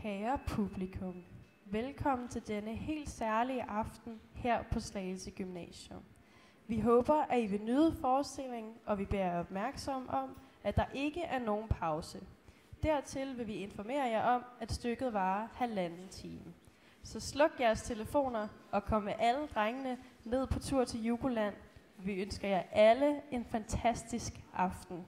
Kære publikum, velkommen til denne helt særlige aften her på Slagelse Gymnasium. Vi håber, at I vil nyde forestillingen, og vi beder jer opmærksom om, at der ikke er nogen pause. Dertil vil vi informere jer om, at stykket varer 1,5 time. Så sluk jeres telefoner og kom med alle drengene ned på tur til Jugoland. Vi ønsker jer alle en fantastisk aften.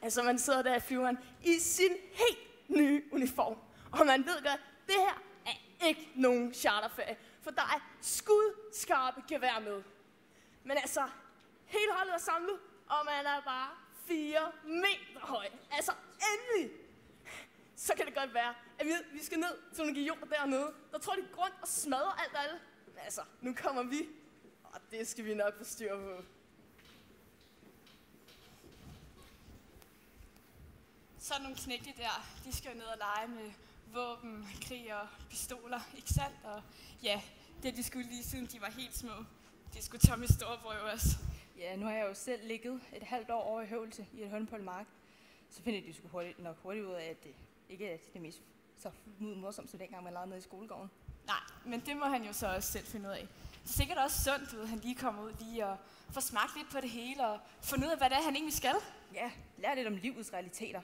Altså, man sidder der i flyveren i sin helt nye uniform. Og man ved godt, det her er ikke nogen charterferie, for der er skudskarpe gevær med. Men altså, hele holdet er samlet, og man er bare 4 meter høj. Altså, endelig! Så kan det godt være, at vi skal ned til nogle idioter dernede, der tror, de går rundt og smadrer alt og alle. Men altså, nu kommer vi, og det skal vi nok få styr på. Sådan nogle knægte der, de skal jo ned og lege med våben, krig og pistoler, ikke sandt? Og ja, det de skulle lige siden de var helt små. De skulle Tommy storebror også. Ja, nu har jeg jo selv ligget et halvt år over i Høvelse i et Hønpolmark. Så finder de sgu hurtigt ud af, at det ikke er det mest så morsomt, som dengang man legede nede i skolegården. Nej, men det må han jo så også selv finde ud af. Det er sikkert også sundt, at han lige kommer ud lige og får smagt lidt på det hele og fundet ud af, hvad det er, han egentlig skal. Ja, lær lidt om livets realiteter.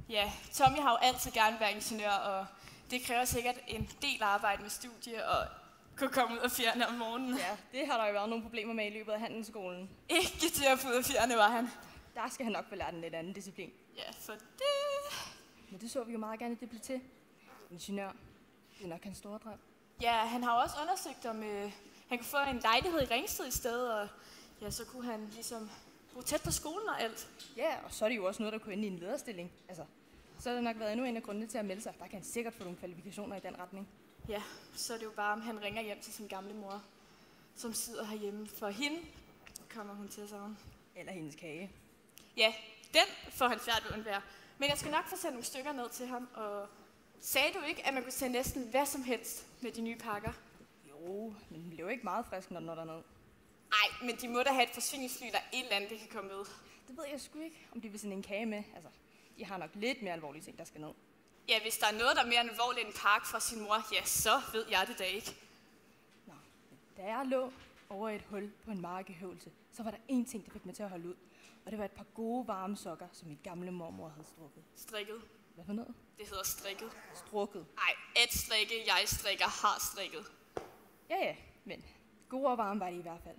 Ja, Tommy har jo altid gerne været ingeniør, og det kræver sikkert en del arbejde med studie og kunne komme ud af fjerne om morgenen. Ja, det har der jo været nogle problemer med i løbet af handelsskolen. Ikke til at få ud af fjerne, var han. Der skal han nok få lært en lidt anden disciplin. Ja, for det... Men det så vi jo meget gerne, det blev til. Ingeniør, det er nok hans store drøm. Ja, han har jo også undersøgt, om han kunne få en lejlighed i Ringsted i stedet, og ja, så kunne han ligesom bo tæt på skolen og alt. Ja, og så er det jo også noget, der kunne ende i en lederstilling. Altså, så har det nok været endnu en af grundene til at melde sig. Der kan han sikkert få nogle kvalifikationer i den retning. Ja, så er det jo bare, om han ringer hjem til sin gamle mor, som sidder herhjemme. For hende kommer hun til at savne. Eller hendes kage. Ja, den får han færdigt ved undvære. Men jeg skal nok få sendt nogle stykker ned til ham, og sagde du ikke, at man kunne sende næsten hvad som helst med de nye pakker? Jo, men den bliver jo ikke meget frisk, når den når derned. Nej, men de må da have et forsyningsfly, der et eller andet, det kan komme med. Det ved jeg sgu ikke, om de vil sende en kage med. Altså, de har nok lidt mere alvorlige ting, der skal ned. Ja, hvis der er noget, der er mere alvorligt end en pakke fra sin mor, ja, så ved jeg det da ikke. Nå, da jeg lå over et hul på en mark i Høvelse, så var der én ting, der fik mig til at holde ud. Og det var et par gode varme sokker, som min gamle mormor havde strukket. Strikket? Hvad for noget? Det hedder strikket. Strukket? Nej, at strikke, jeg strikker, har strikket. Ja, men gode og varme var det i hvert fald.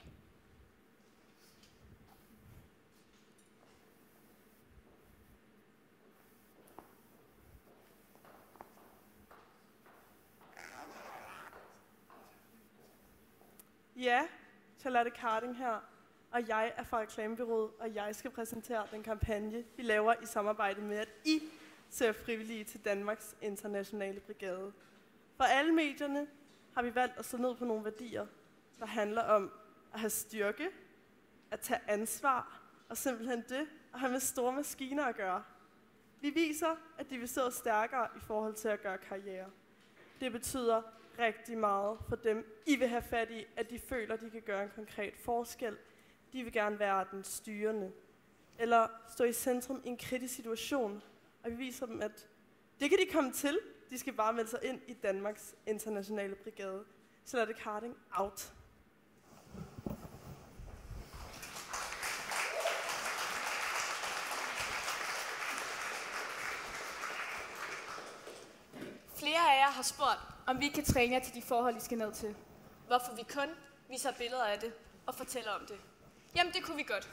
Ja, Charlotte Carding her, og jeg er fra Reklamebyrået, og jeg skal præsentere den kampagne, vi laver i samarbejde med, at I søger frivillige til Danmarks Internationale Brigade. For alle medierne har vi valgt at slå ned på nogle værdier, der handler om at have styrke, at tage ansvar, og simpelthen det at have med store maskiner at gøre. Vi viser, at de vil stå stærkere i forhold til at gøre karriere. Det betyder rigtig meget for dem, I vil have fat i, at de føler, at de kan gøre en konkret forskel. De vil gerne være den styrende, eller stå i centrum i en kritisk situation. Og vi viser dem, at det kan de komme til. De skal bare melde sig ind i Danmarks Internationale Brigade. Charlotte Carding, out. Flere af jer har spurgt, om vi kan træne jer til de forhold, I skal ned til. Hvorfor vi kun viser billeder af det og fortæller om det. Jamen, det kunne vi godt.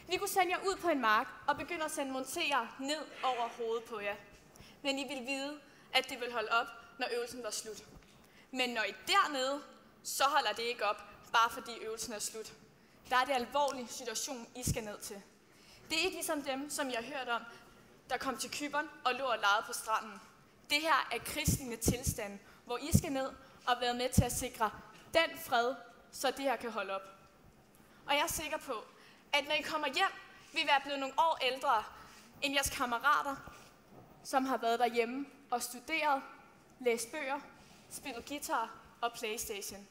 Vi kunne sende jer ud på en mark og begynde at sende monterer ned over hovedet på jer. Men I ville vide, at det vil holde op, når øvelsen var slut. Men når I er dernede, så holder det ikke op, bare fordi øvelsen er slut. Der er det alvorlige situation, I skal ned til. Det er ikke ligesom dem, som jeg har hørt om, der kom til Cypern og lå og legede på stranden. Det her er krigslignende tilstand, hvor I skal ned og være med til at sikre den fred, så det her kan holde op. Og jeg er sikker på, at når I kommer hjem, vil I være blevet nogle år ældre end jeres kammerater, som har været derhjemme og studeret, læst bøger, spillet guitar og Playstation.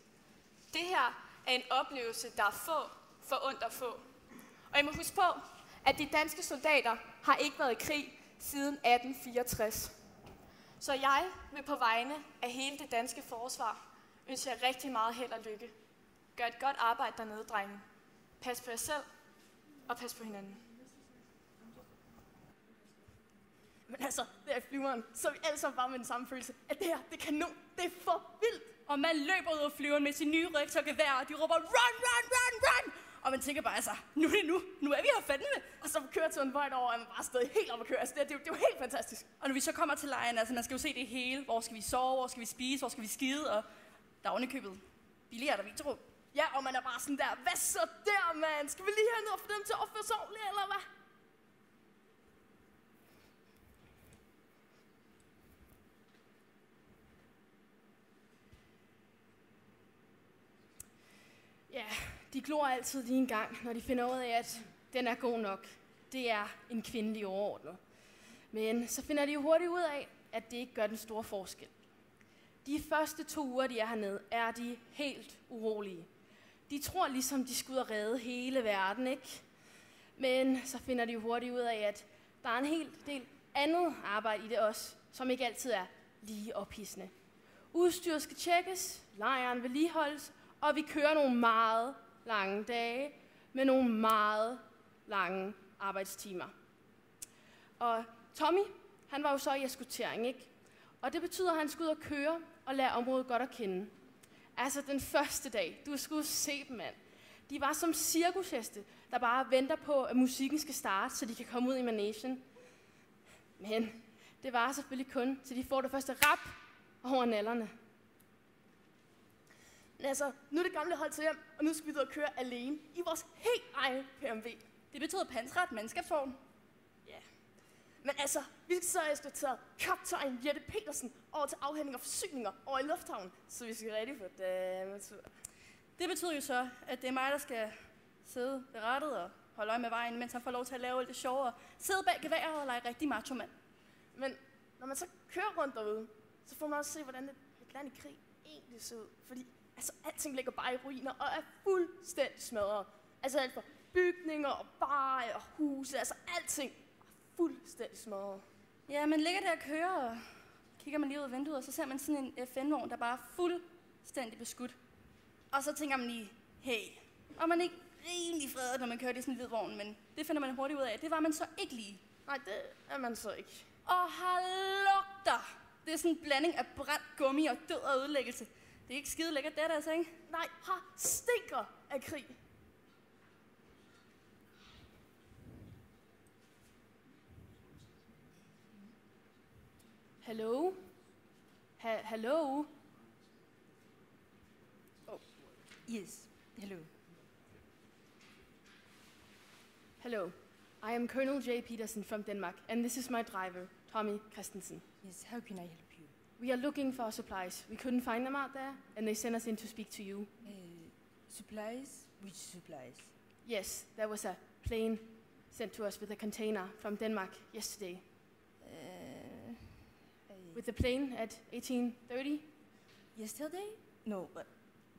Det her er en oplevelse, der er få forundt at få. Og I må huske på, at de danske soldater har ikke været i krig siden 1864. Så jeg vil på vegne af hele det danske forsvar ønske jer rigtig meget held og lykke. Gør et godt arbejde dernede, drenge. Pas på jer selv, og pas på hinanden. Men altså, det er flyveren, så er vi alle sammen bare med den samme følelse, at det her, det er kanon, det er for vildt. Og man løber ud af flyveren med sin nye rygsokgevær, og de råber, run, run, run, run! Og man tænker bare, altså, nu er det nu er vi her fandme. Og så kører til en vej derovre, er man bare stadig helt op at køre. Altså, det er jo helt fantastisk. Og når vi så kommer til lejren, altså man skal jo se det hele. Hvor skal vi sove, hvor skal vi spise, hvor skal vi skide, og der er ovenikøbet billigere der Victor. Ja, og man er bare sådan der, hvad så der, mand? Skal vi lige herned og få dem til at opføre sig ordentligt, eller hvad? Ja, de glor altid lige en gang, når de finder ud af, at den er god nok. Det er en kvindelig overordnet. Men så finder de jo hurtigt ud af, at det ikke gør den store forskel. De første 2 uger, de er hernede, er de helt urolige. De tror ligesom, de skal ud og redde hele verden, ikke? Men så finder de jo hurtigt ud af, at der er en hel del andet arbejde i det også, som ikke altid er lige ophidsende. Udstyret skal tjekkes, lejren vedligeholdes, og vi kører nogle meget lange dage med nogle meget lange arbejdstimer. Og Tommy, han var jo så i eskortering, ikke? Og det betyder, at han skulle ud og køre og lære området godt at kende. Altså den første dag, du skulle se dem, mand. De var som cirkusheste, der bare venter på, at musikken skal starte, så de kan komme ud i managen. Men det var selvfølgelig kun, til de får det første rap over nallerne. Men altså, nu er det gamle hold til hjem, og nu skal vi ud og køre alene i vores helt egen PMV. Det betyder pansret mandskabsvogn. Ja. Men altså, vi skal så eskortere kaptajn Jette Petersen over til afhænding og forsyninger over i lufthavnen, så vi skal rigtig få dametur. Det betyder jo så, at det er mig, der skal sidde ved rattet og holde øje med vejen, mens han får lov til at lave alt det sjove og sidde bag geværet og lege rigtig macho mand. Men når man så kører rundt derude, så får man også se, hvordan et land i krig egentlig ser ud. Fordi altså, alting ligger bare i ruiner og er fuldstændig smadret. Altså alt fra bygninger og barer og huse, altså alting er fuldstændig smadret. Ja, man ligger der og kører, og kigger man lige ud af vinduet, og så ser man sådan en FN-vogn, der bare er fuldstændig beskudt. Og så tænker man lige, hey, og man er ikke rimelig fredet, når man kører i sådan en hvid vogn, men det finder man hurtigt ud af. Det var man så ikke lige. Nej, det er man så ikke. Og har lugter. Det er sådan en blanding af brændt gummi og død og ødelæggelse. Det er ikke skide lækkert, det er det altså, ikke? Nej, har stinker af krig. Hallo? Hallo? Yes, hello. Hello, I am Colonel J. Peterson from Denmark, and this is my driver, Tommy Christensen. Yes, how can I help you? We are looking for supplies. We couldn't find them out there, and they sent us in to speak to you. Supplies? Which supplies? Yes, there was a plane sent to us with a container from Denmark yesterday. With the plane at 18:30? Yesterday? No, but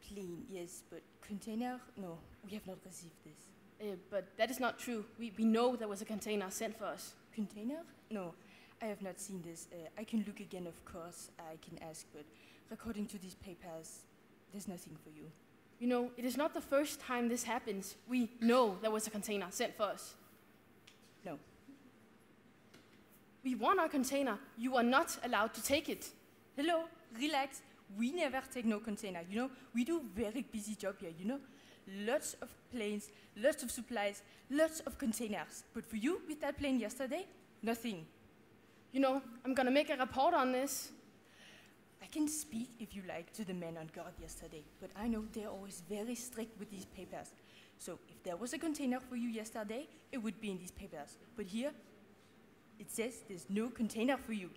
plane, yes, but container? No, we have not received this. But that is not true. We know there was a container sent for us. Container? No, I have not seen this. I can look again, of course. I can ask, but according to these papers, there's nothing for you. You know, it is not the first time this happens. We know there was a container sent for us. No. We want our container. You are not allowed to take it. Hello, relax. We never take no container, you know. We do very busy job here, you know. Lots of planes, lots of supplies, lots of containers. But for you, with that plane yesterday, nothing. You know, I'm gonna make a report on this. I can speak, if you like, to the man on guard yesterday, but I know they're always very strict with these papers. So if there was a container for you yesterday, it would be in these papers. But here, it says there's no container for you.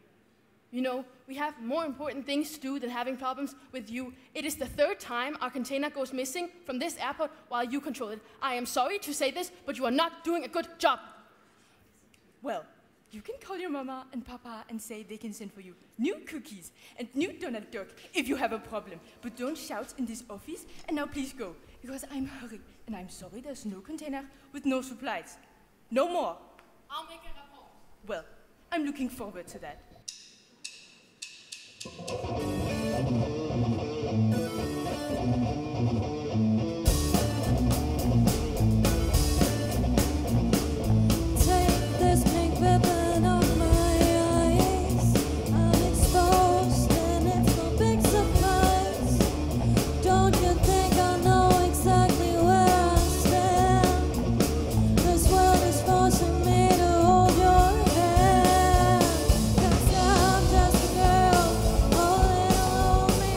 You know, we have more important things to do than having problems with you. It is the third time our container goes missing from this airport while you control it. I am sorry to say this, but you are not doing a good job. Well, you can call your mama and papa and say they can send for you new cookies and new Donald Duck if you have a problem. But don't shout in this office, and now please go, because I'm hurried, and I'm sorry there's no container with no supplies. No more. I'll make a report. Well, I'm looking forward to that. Take this pink ribbon off my eyes. I'm exposed and it's no big surprise. Don't you think I know exactly where I stand? This world is forcing me to hold your hand. 'Cause I'm just a girl, all in a lonely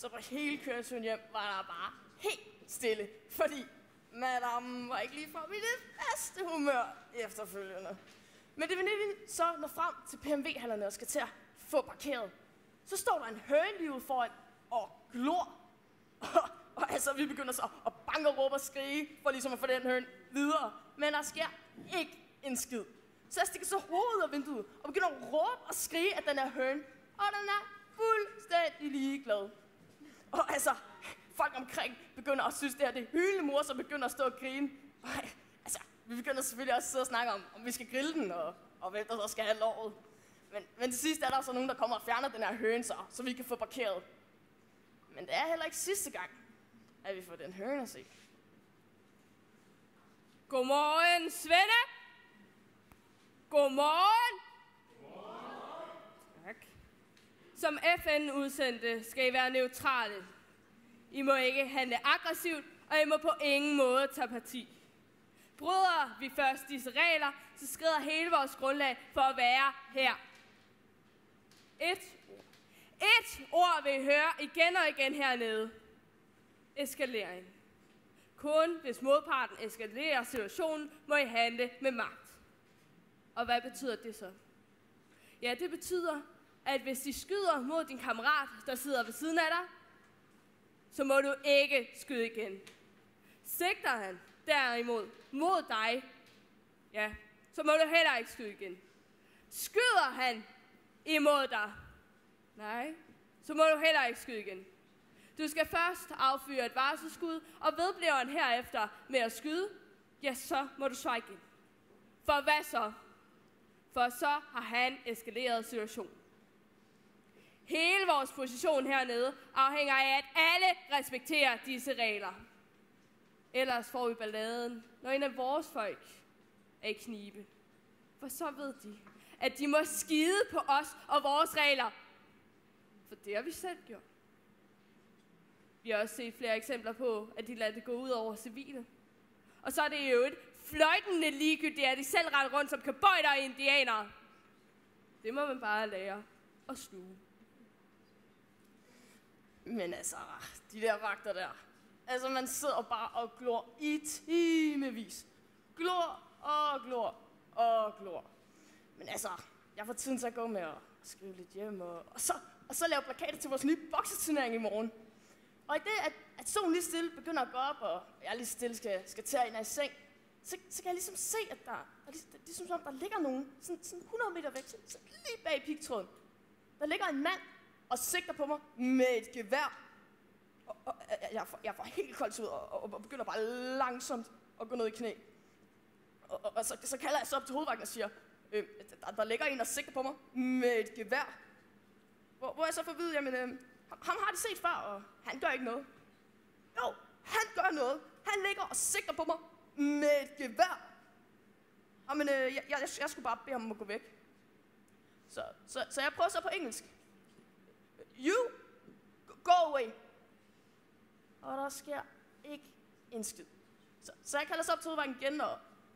så på hele køreturen hjem var der bare helt stille, fordi madammen var ikke ligefrem i det bedste humør efterfølgende. Men det vil nemlig så nå frem til PMV-hallerne og skal til at få parkeret. Så står der en høne lige ude foran og glor. Og altså, vi begynder så at banke og råbe og skrige, for ligesom at få den høne videre. Men der sker ikke en skid. Så jeg stikker så hovedet ud af vinduet og begynder at råbe og skrige af den her høne. Og den er fuldstændig ligeglad. Og altså, folk omkring begynder at synes, det her det er hylende mor, så begynder at stå og grine. Og altså, vi begynder selvfølgelig også at sidde og snakke om vi skal grille den, og hvem der så skal have lovet. Men til sidst er der så nogen, der kommer og fjerner den her høne, så vi kan få parkeret. Men det er heller ikke sidste gang, at vi får den høne at se. Godmorgen, Svende. Godmorgen. Tak. Som FN udsendte skal I være neutrale. I må ikke handle aggressivt, og I må på ingen måde tage parti. Bryder vi først disse regler, så skrider hele vores grundlag for at være her. Et ord vil I høre igen og igen hernede. Eskalering. Kun hvis modparten eskalerer situationen, må I handle med magt. Og hvad betyder det så? Ja, det betyder, at hvis de skyder mod din kammerat, der sidder ved siden af dig, så må du ikke skyde igen. Sigter han derimod mod dig, ja, så må du heller ikke skyde igen. Skyder han imod dig, nej, så må du heller ikke skyde igen. Du skal først affyre et varselsskud, og vedbliver han herefter med at skyde, ja, så må du svare igen. For hvad så? For så har han eskaleret situationen. Hele vores position hernede afhænger af, at alle respekterer disse regler. Ellers får vi balladen, når en af vores folk er i knibe. For så ved de, at de må skide på os og vores regler. For det har vi selv gjort. Vi har også set flere eksempler på, at de lader det gå ud over civile. Og så er det jo et fløjtende ligegyldigt, at de selv render rundt som cowboyder og indianere. Det må man bare lære at sluge. Men altså, de der vagter der. Altså, man sidder bare og glor i timevis. Glor og glor og glor. Men altså, jeg får tiden til at gå med at skrive lidt hjem og så lave plakater til vores nye bokseturnering i morgen. Og i det, at solen lige stille begynder at gå op, og jeg lige stille skal tage ind i seng, så kan jeg ligesom se, at der ligesom som der ligger nogen, sådan 100 meter væk, så lige bag pigtråden. Der ligger en mand og sigter på mig med et gevær. Og jeg får helt koldt ud og begynder bare langsomt at gå ned i knæ. Og så kalder jeg så op til hovedvagten og siger, der ligger en, der sigter på mig med et gevær. Hvor jeg så får at vide, jamen, ham har de set før, og han gør ikke noget. Jo, han gør noget. Han ligger og sigter på mig med et gevær. Jamen, jeg skulle bare bede ham om at gå væk. Så jeg prøver så på engelsk. You, go away. Og der sker ikke en skid. Så jeg kalder så op til hovedvagten igen,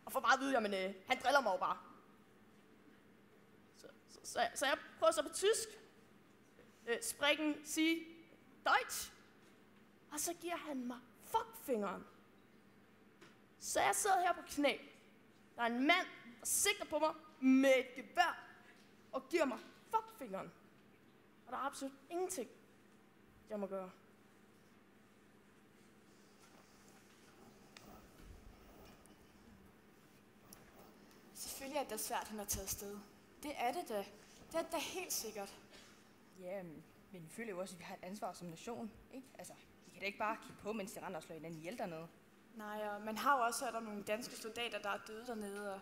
og får bare at vide, jamen, han driller mig jo bare. Så jeg prøver så på tysk. Sprechen Sie Deutsch? Og så giver han mig fuckfingeren. Så jeg sidder her på knæ. Der er en mand, der sigter på mig med et gevær og giver mig fuckfingeren. Og der er absolut ingenting, jeg må gøre. Selvfølgelig er det da svært, at han har taget afsted. Det er det da. Det er da helt sikkert. Ja, men vi føler jo også, at vi har et ansvar som nation, ikke? Altså, vi kan da ikke bare kigge på, mens de render og slår hinanden ihjel dernede. Nej, og man har jo også hørt om nogle danske soldater, der er døde dernede, og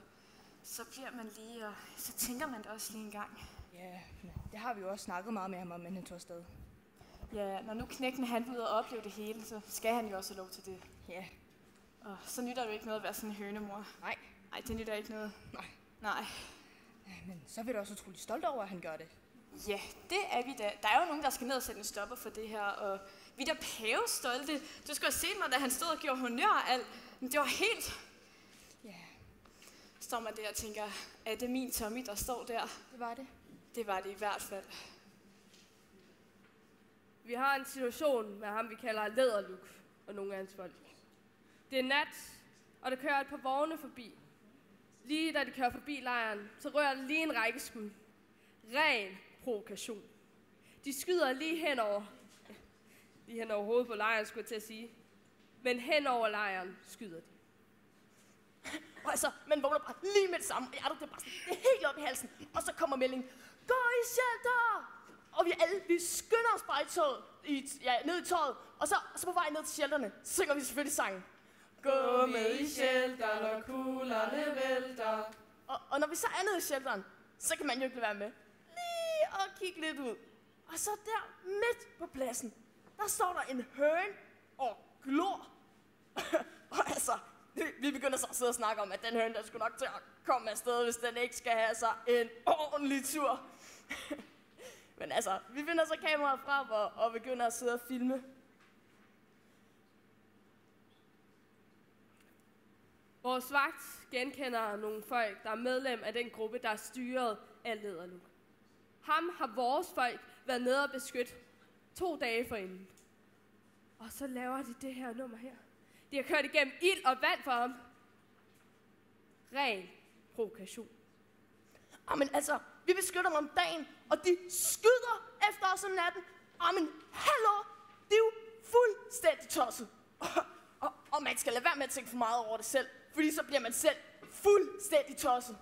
så bliver man lige, og så tænker man det også lige en gang. Ja, det har vi jo også snakket meget med ham om, inden han tog afsted. Ja, når nu knækken han vil ud og opleve det hele, så skal han jo også have lov til det. Ja. Og så nytter det jo ikke noget at være sådan en hønemor. Nej. Nej, det nytter ikke noget. Nej. Ja, men så er vi da også utrolig stolte over, at han gør det. Ja, det er vi da. Der er jo nogen, der skal ned og sætte en stopper for det her, og vi er da pavestolte. Du skulle have set mig, da han stod og gjorde honør og alt. Men det var helt... Ja. Står man der og tænker, er det min Tommy, der står der? Det var det. Det var det i hvert fald. Vi har en situation med ham, vi kalder Læderluk og nogle af hans folk. Det er nat, og der kører et par vogne forbi. Lige da de kører forbi lejren, så rører der lige en række skud. Ren provokation. De skyder lige hen over hovedet på lejren, skulle jeg til at sige. Men hen over lejren skyder de. Og altså, man vågner bare lige med det samme. Det er bare sådan, det er helt op i halsen. Og så kommer meldingen, gå i shelter! Og vi skynder os bare i toget, ned i toget. Og så på vej ned til shelterne, så synger vi selvfølgelig sangen. Gå med i shelter, når kuglerne vælter. Og når vi så er nede i shelteren, så kan man jo ikke lade være med lige at kigge lidt ud. Og så der midt på pladsen, der står der en høne og glor. Og altså, vi begynder så at sidde og snakke om, at den høne, der skulle nok til at komme afsted, hvis den ikke skal have sig en ordentlig tur. Men altså, vi finder så kameraet frem og begynder at sidde og filme. Vores vagt genkender nogle folk, der er medlem af den gruppe, der er styret af Læderluk. Ham har vores folk været nede og beskytte 2 dage forinden. Og så laver de det her nummer her. De har kørt igennem ild og vand for ham. Ren provokation. Jamen altså, vi beskytter dem om dagen, og de skyder efter os om natten. Jamen, hallo, det er jo fuldstændig tosset. Og man skal lade være med at tænke for meget over det selv, fordi så bliver man selv fuldstændig tosset.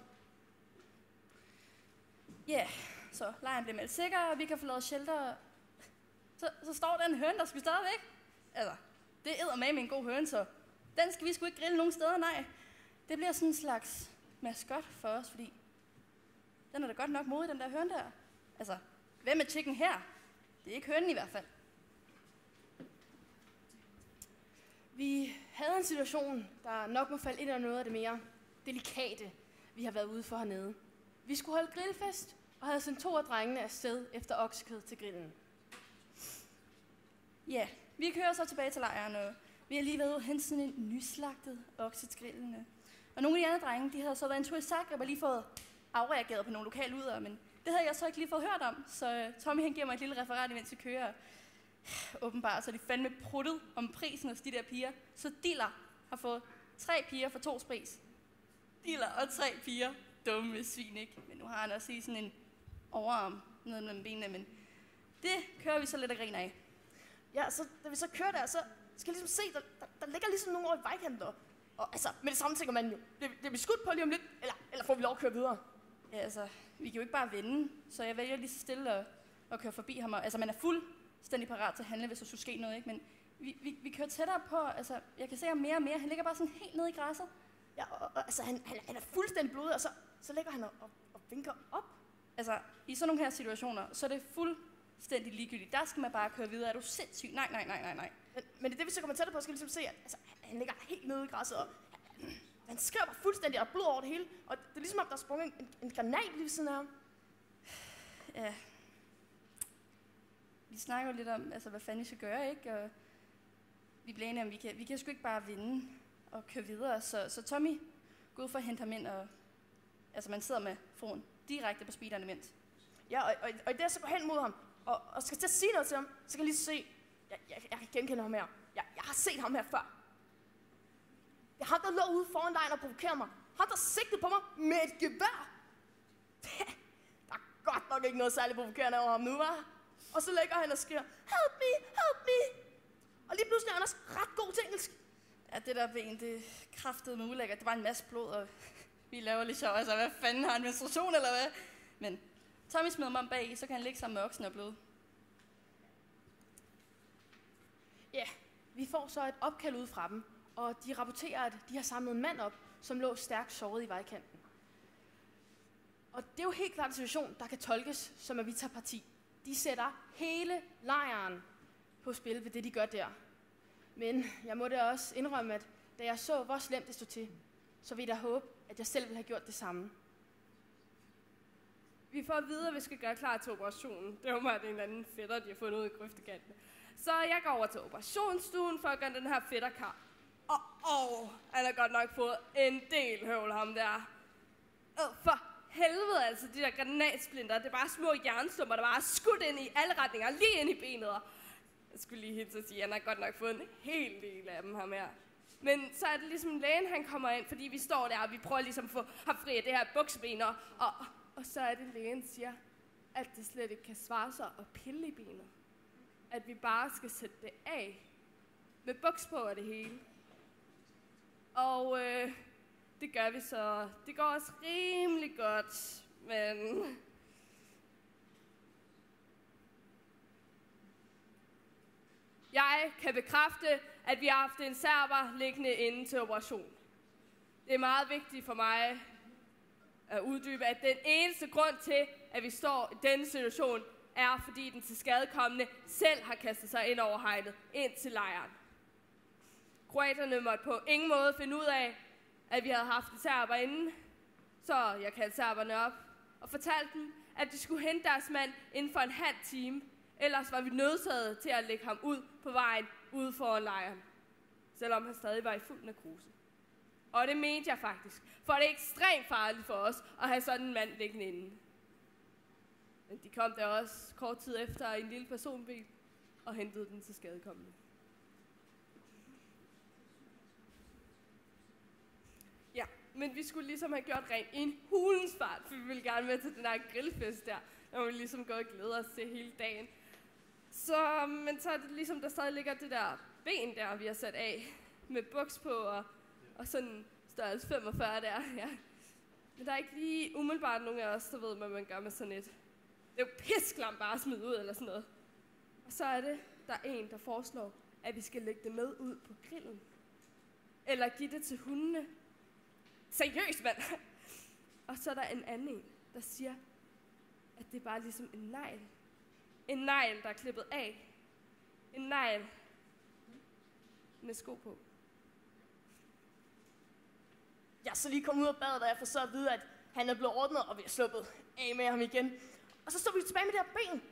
Ja, så lejren bliver meldt sikker, og vi kan få lavet shelter. Så står den høne, der skal stadigvæk. Altså, det er eddermame en god høne, så den skal vi sgu ikke grille nogen steder, nej. Det bliver sådan en slags maskot for os, fordi den er da godt nok modig, den der høne der. Altså, hvem er chicken her? Det er ikke hønen i hvert fald. Vi havde en situation, der nok må falde ind af noget af det mere delikate, vi har været ude for hernede. Vi skulle holde grillfest, og havde sendt 2 af drengene afsted efter oksekød til grillen. Ja, vi kører så tilbage til lejren, og vi har lige været ude og hente sådan en nyslagtet okse til grillen. Og nogle af de andre drenge, de havde så været en tur i Zagreb og lige fået afreageret på nogle lokale udere, men det havde jeg så ikke lige fået hørt om, så Tommy han giver mig et lille referat, imens vi kører. Åbenbart, så de fandme pruttet om prisen hos de der piger. Så Diller har fået 3 piger for 2's pris. Diller og 3 piger. Dumme svin, ikke? Men nu har han også sådan en overarm nede mellem benene, men det kører vi så lidt og griner af. Ja, så da vi så kører der, så skal jeg ligesom se, der ligger ligesom nogle over i vejkanten. Og altså, med det samme tænker man jo, det vi skudt på lige om lidt, eller får vi lov at køre videre? Ja, altså, vi kan jo ikke bare vende, så jeg vælger lige så stille at køre forbi ham. Altså, man er fuldstændig parat til at handle, hvis der skulle ske noget, ikke? Men vi kører tættere på, altså, jeg kan se ham mere og mere. Han ligger bare sådan helt nede i græsset. Ja, og altså, han er fuldstændig blodig, og så ligger han og vinker op. Altså, i sådan nogle her situationer, så er det fuldstændig ligegyldigt. Der skal man bare køre videre. Er du sindssyg? Nej. Men det er det, vi så kommer tættere på, skal ligesom se, at altså, han ligger helt nede i græsset, og han skriver bare fuldstændig, og der er blod over det hele. Og det er ligesom, om der er sprunget en granat lige ved siden af ham. Ja. Vi snakker jo lidt om, altså, hvad fanden vi skal gøre, ikke? Og vi bliver enige om, vi kan sgu ikke bare vinde og køre videre. Så Tommy går ud for at hente ham ind, og altså, man sidder med foden direkte på speederen imens. Ja, og i det, så går hen mod ham, og skal til at sige noget til ham, så kan jeg lige se, jeg kan genkende ham her. Jeg har set ham her før. Det er ham, der lå ude foran lejren og provokerer mig. Ham, der sigtede på mig med et gevær. Der er godt nok ikke noget særligt provokerende over ham nu, hva'? Og så lægger han og skriger, help me! Og lige pludselig er han også ret god til engelsk. Ja, det der ben, det kraftede med ulækkert. Det var en masse blod, og vi laver lidt sjov. Altså, hvad fanden har han, menstruation eller hvad? Men Tommy smider mig om bag, så kan han ligge sammen med oksen og bløde. Ja, vi får så et opkald ud fra dem, og de rapporterer, at de har samlet en mand op, som lå stærkt såret i vejkanten. Og det er jo helt klart en situation, der kan tolkes som, at vi tager parti. De sætter hele lejren på spil ved det, de gør der. Men jeg må da også indrømme, at da jeg så, hvor slemt det stod til, så vil jeg håbe, at jeg selv ville have gjort det samme. Vi får at vide, at vi skal gøre klar til operationen. Det var mig, en eller anden fætter, de har fundet ud i grøftekanten. Så jeg går over til operationsstuen for at gøre den her fætterkar. Og han har godt nok fået en del høvl, ham der. For helvede altså, de der granatsplinter, det er bare små jernstumper, der bare er skudt ind i alle retninger, lige ind i benet. Og Jeg skulle lige hilse at sige, at han har godt nok fået en hel del af dem her med. Men så er det ligesom lægen, han kommer ind, fordi vi står der, og vi prøver ligesom at få ham fri af det her bukseben, og så er det lægen siger, at det slet ikke kan svare sig at pille i benet. At vi bare skal sætte det af. Med buks på og det hele. Og det gør vi så. Det går også rimelig godt, men... Jeg kan bekræfte, at vi har haft en serber liggende inde til operation. Det er meget vigtigt for mig at uddybe, at den eneste grund til, at vi står i denne situation, er, fordi den tilskadekommende selv har kastet sig ind over hegnet, ind til lejren. Kroaterne måtte på ingen måde finde ud af, at vi havde haft en serber inde, så jeg kaldte serberne op og fortalte dem, at de skulle hente deres mand inden for en halv time, ellers var vi nødsaget til at lægge ham ud på vejen ude foran lejren, selvom han stadig var i fuld narkose. Og det mente jeg faktisk, for det er ekstremt farligt for os at have sådan en mand liggende inde. Men de kom der også kort tid efter i en lille personbil og hentede den til skadekommende. Ja, men vi skulle ligesom have gjort rent i en hulens fart, for vi ville gerne med til den her grillfest der, og vi ligesom gået og glæder os til hele dagen. Men så er det ligesom, der stadig ligger det der ben der, vi har sat af, med buks på og sådan størrelse 45 der, ja. Men der er ikke lige umiddelbart nogen af os, der ved, hvad man gør med sådan et. Det er jo pisklamt bare at smide ud eller sådan noget. Og så er det, der er en, der foreslår, at vi skal lægge det med ud på grillen. Eller give det til hundene. Seriøst, mand! Og så er der en anden en, der siger, at det er bare ligesom en negl. En negl, der er klippet af. En negl med sko på. Jeg er så lige kommet ud af badet, og jeg får så at vide, at han er blevet ordnet, og vi har sluppet af med ham igen. Og så står vi tilbage med det her ben.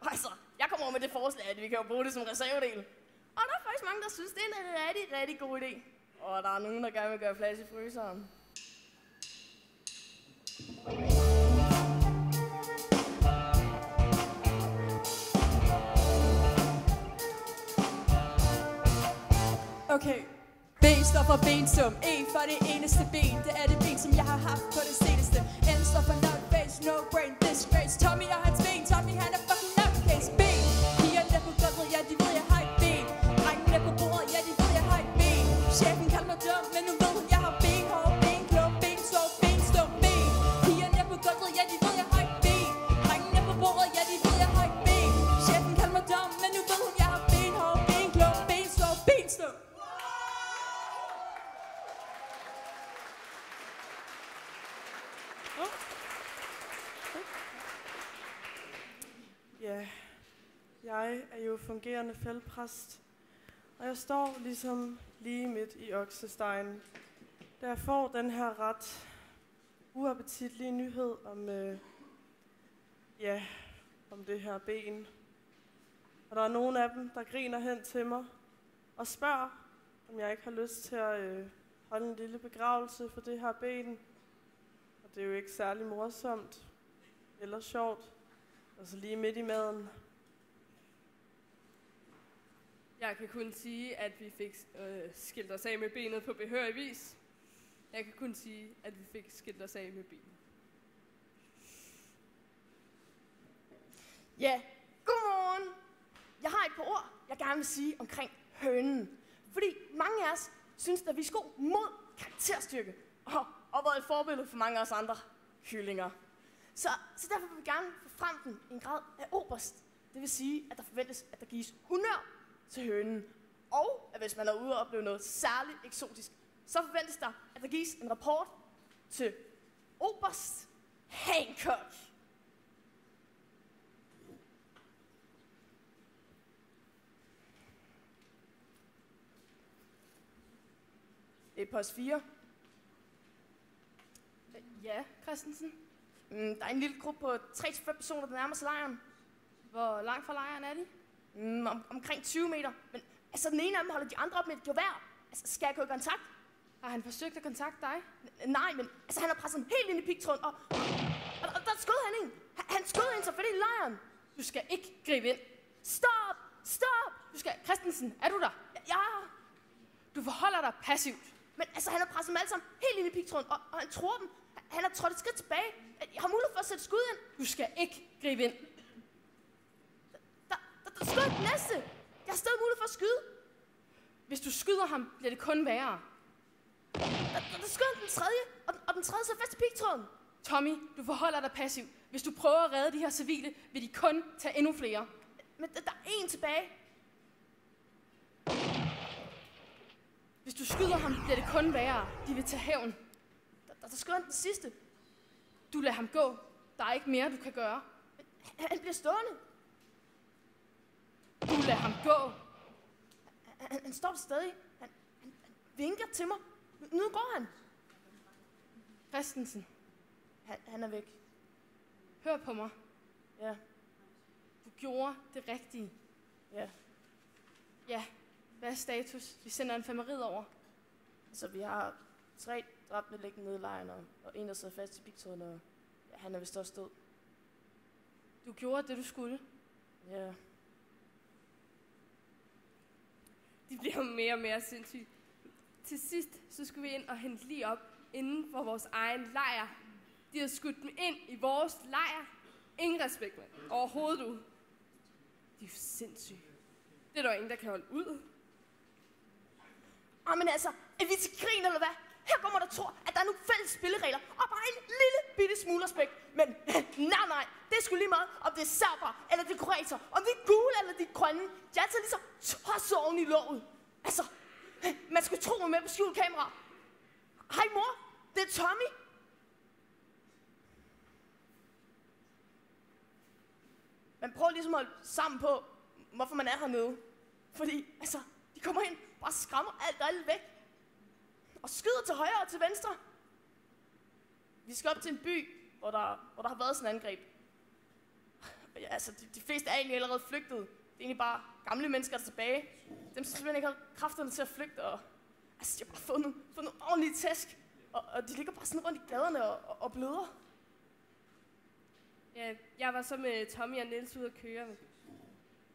Altså, jeg kommer over med det forslag, at vi kan jo bruge det som reservedel. Og der er faktisk mange, der synes, det er en rigtig, rigtig god idé. Og der er nogen, der gerne vil gøre plads i fryseren. Okay. B står for bensum, E for det eneste ben. Det er det ben, som jeg har haft på det seneste. N står for not face, no brain, disgrace. Tommy og hans ben, Tommy han er fucking nutcase. B, pigerne på gulvet, ja de ved jeg har et ben. Drengene på bordet, ja de ved jeg har et ben. Chefen kalder mig dum, men nu ved hun jeg har benhår, benklub, bensov, benstum, ben. Pigerne på gulvet, ja de ved jeg har et ben. Drengene på bordet, ja de ved jeg har et ben. Chefen kalder mig dum, men nu ved hun jeg har benhår, benklub, bensov, benstum. Ja, jeg er jo fungerende feltpræst, og jeg står ligesom lige midt i oksestegen, da jeg får den her ret uappetitlige nyhed om det her ben. Og der er nogle af dem, der griner hen til mig og spørger, om jeg ikke har lyst til at holde en lille begravelse for det her ben. Og det er jo ikke særlig morsomt eller sjovt. Altså lige midt i maden. Jeg kan kun sige, at vi fik skilt os af med benet på behørig vis. Jeg kan kun sige, at vi fik skilt os af med benet. Ja, godmorgen! Jeg har et par ord, jeg gerne vil sige omkring hønen. Fordi mange af os synes, at vi er sko mod karakterstyrke. Og var et forbillede for mange af os andre kyllinger. Så derfor vil vi gerne få frem den i en grad af oberst. Det vil sige, at der forventes, at der gives honør til hønen. Og at hvis man er ude og opleve noget særligt eksotisk, så forventes der, at der gives en rapport til oberst Hancock. Det er post 4. Ja, Christensen. Der er en lille gruppe på 3-5 personer, der nærmer sig lejren. Hvor langt fra lejren er de? Omkring 20 meter. Men altså, den ene af dem holder de andre op med et gevær. Altså, skal jeg gå i kontakt? Har han forsøgt at kontakte dig? Nej, men altså, han har presset en helt ind i pigtråden, og der skød han en. Han skød en så for det i lejren. Du skal ikke gribe ind. Stop! Stop! Christensen, er du der? Ja! Du forholder dig passivt. Men altså, han har presset dem alle sammen helt ind i pigtråden, og han tror dem. Han har trådt et skridt tilbage. Jeg har mulighed for at sætte skud ind. Du skal ikke gribe ind. Der skød den næste. Jeg har stadig mulighed for at skyde. Hvis du skyder ham, bliver det kun værre. Der skød den tredje, og den tredje sidder fast i pigtråden. Tommy, du forholder dig passivt. Hvis du prøver at redde de her civile, vil de kun tage endnu flere. Men der er en tilbage. Hvis du skyder ham, bliver det kun værre. De vil tage hævn. Der skød den sidste. Du lader ham gå. Der er ikke mere, du kan gøre. Han bliver stående. Du lader ham gå. Han står der stadig. Han vinker til mig. Nu går han. Christensen. Han er væk. Hør på mig. Ja. Du gjorde det rigtige. Ja. Ja. Hvad er status? Vi sender en femmerid over. Så vi har 3 dræbte liggende nede i lejren, og en, der sidder fast i pigtråden, og ja, han er vist også død. Du gjorde det, du skulle. Ja. De bliver mere og mere sindssyge. Til sidst, så skulle vi ind og hente lige op inden for vores egen lejr. De har skudt dem ind i vores lejr. Ingen respekt, mand. Overhovedet du. De er jo sindssyge. Det er der ingen, der kan holde ud. Men altså, er vi til grin eller hvad? Her kommer der tror, at der er nogle fælles spilleregler, og bare en lille bitte smule respekt. Men nej, det er sgu lige meget, om det er serber eller det er kroater, om det er gule eller de er grønne. De er altid lige så tosset oven i låget. Altså, man skulle tro mig med på skjult kamera. Hej mor, det er Tommy. Man prøver ligesom at holde sammen på, hvorfor man er hernede. Fordi, altså, de kommer ind, bare skræmmer alt og alle væk. Og skyder til højre og til venstre. Vi skal op til en by, hvor der har været sådan en angreb. Ja, altså, de fleste er egentlig allerede flygtet. Det er egentlig bare gamle mennesker, der er tilbage. Dem, som simpelthen ikke har kræfterne til at flygte. Og, altså, de har bare fået nogle ordentlige tæsk. Og de ligger bare sådan rundt i gaderne og bløder. Ja, jeg var så med Tommy og Niels ude at køre.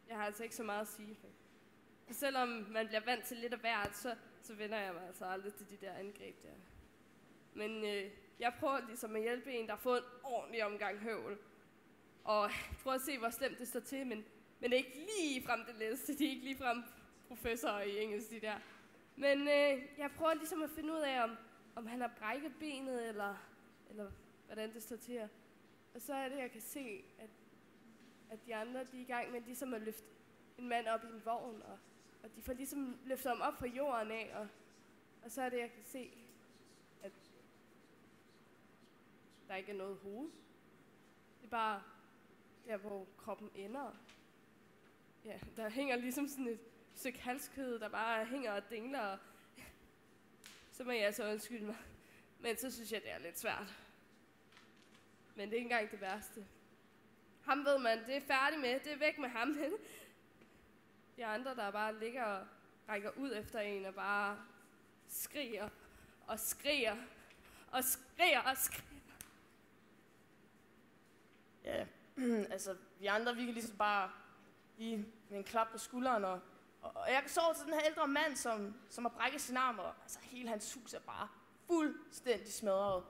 Jeg har altså ikke så meget at sige. Og selvom man bliver vant til lidt af hvert, så vender jeg mig altså aldrig til de der angreb der. Men jeg prøver ligesom at hjælpe en, der har fået en ordentlig omgang høvl. Og prøver at se, hvor slemt det står til, men ikke lige frem det læste. De er ikke lige frem professorer i engelsk, de der. Men jeg prøver ligesom at finde ud af, om han har brækket benet, eller hvordan det står til. Og så er det, jeg kan se, at de andre, de er i gang med ligesom at løfte en mand op i en vogn, og de får ligesom løftet ham op fra jorden af, og så er det, jeg kan se, at der ikke er noget hoved. Det er bare der, hvor kroppen ender. Ja, der hænger ligesom sådan et stykke halskød, der bare hænger og dingler, og så må jeg altså undskylde mig. Men så synes jeg, det er lidt svært. Men det er ikke engang det værste. Ham ved man, det er færdig med, det er væk med ham. De andre, der bare ligger og rækker ud efter en og bare skriger og skriger og skriger og skriger. Ja, altså vi andre, vi kan ligesom bare give med en klap på skulderen, og jeg kan sove til den her ældre mand, som har brækket sin arm, og altså hele hans hus er bare fuldstændig smadret.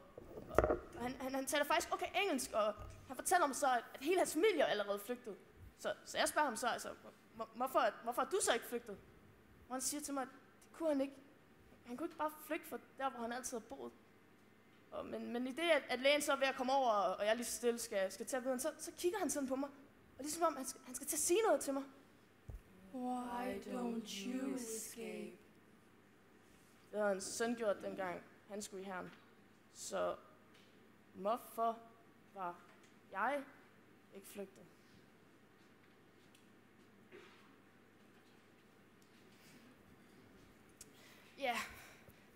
Og han taler faktisk okay engelsk, og han fortæller mig så, at hele hans familie er allerede flygtet. Så jeg spørger ham så, altså, hvorfor er du så ikke flygtet? Og han siger til mig, at det kunne han ikke. Han kunne ikke bare flygte fra der, hvor han altid har boet. Men i det, at lægen så er ved at komme over, og jeg lige så stille skal tage videre, så kigger han sådan på mig. Og ligesom om, han skal til at sige noget til mig. Why don't you escape? Det havde hans søn gjort dengang, han skulle i hæren. Så hvorfor var jeg ikke flygtet? Ja,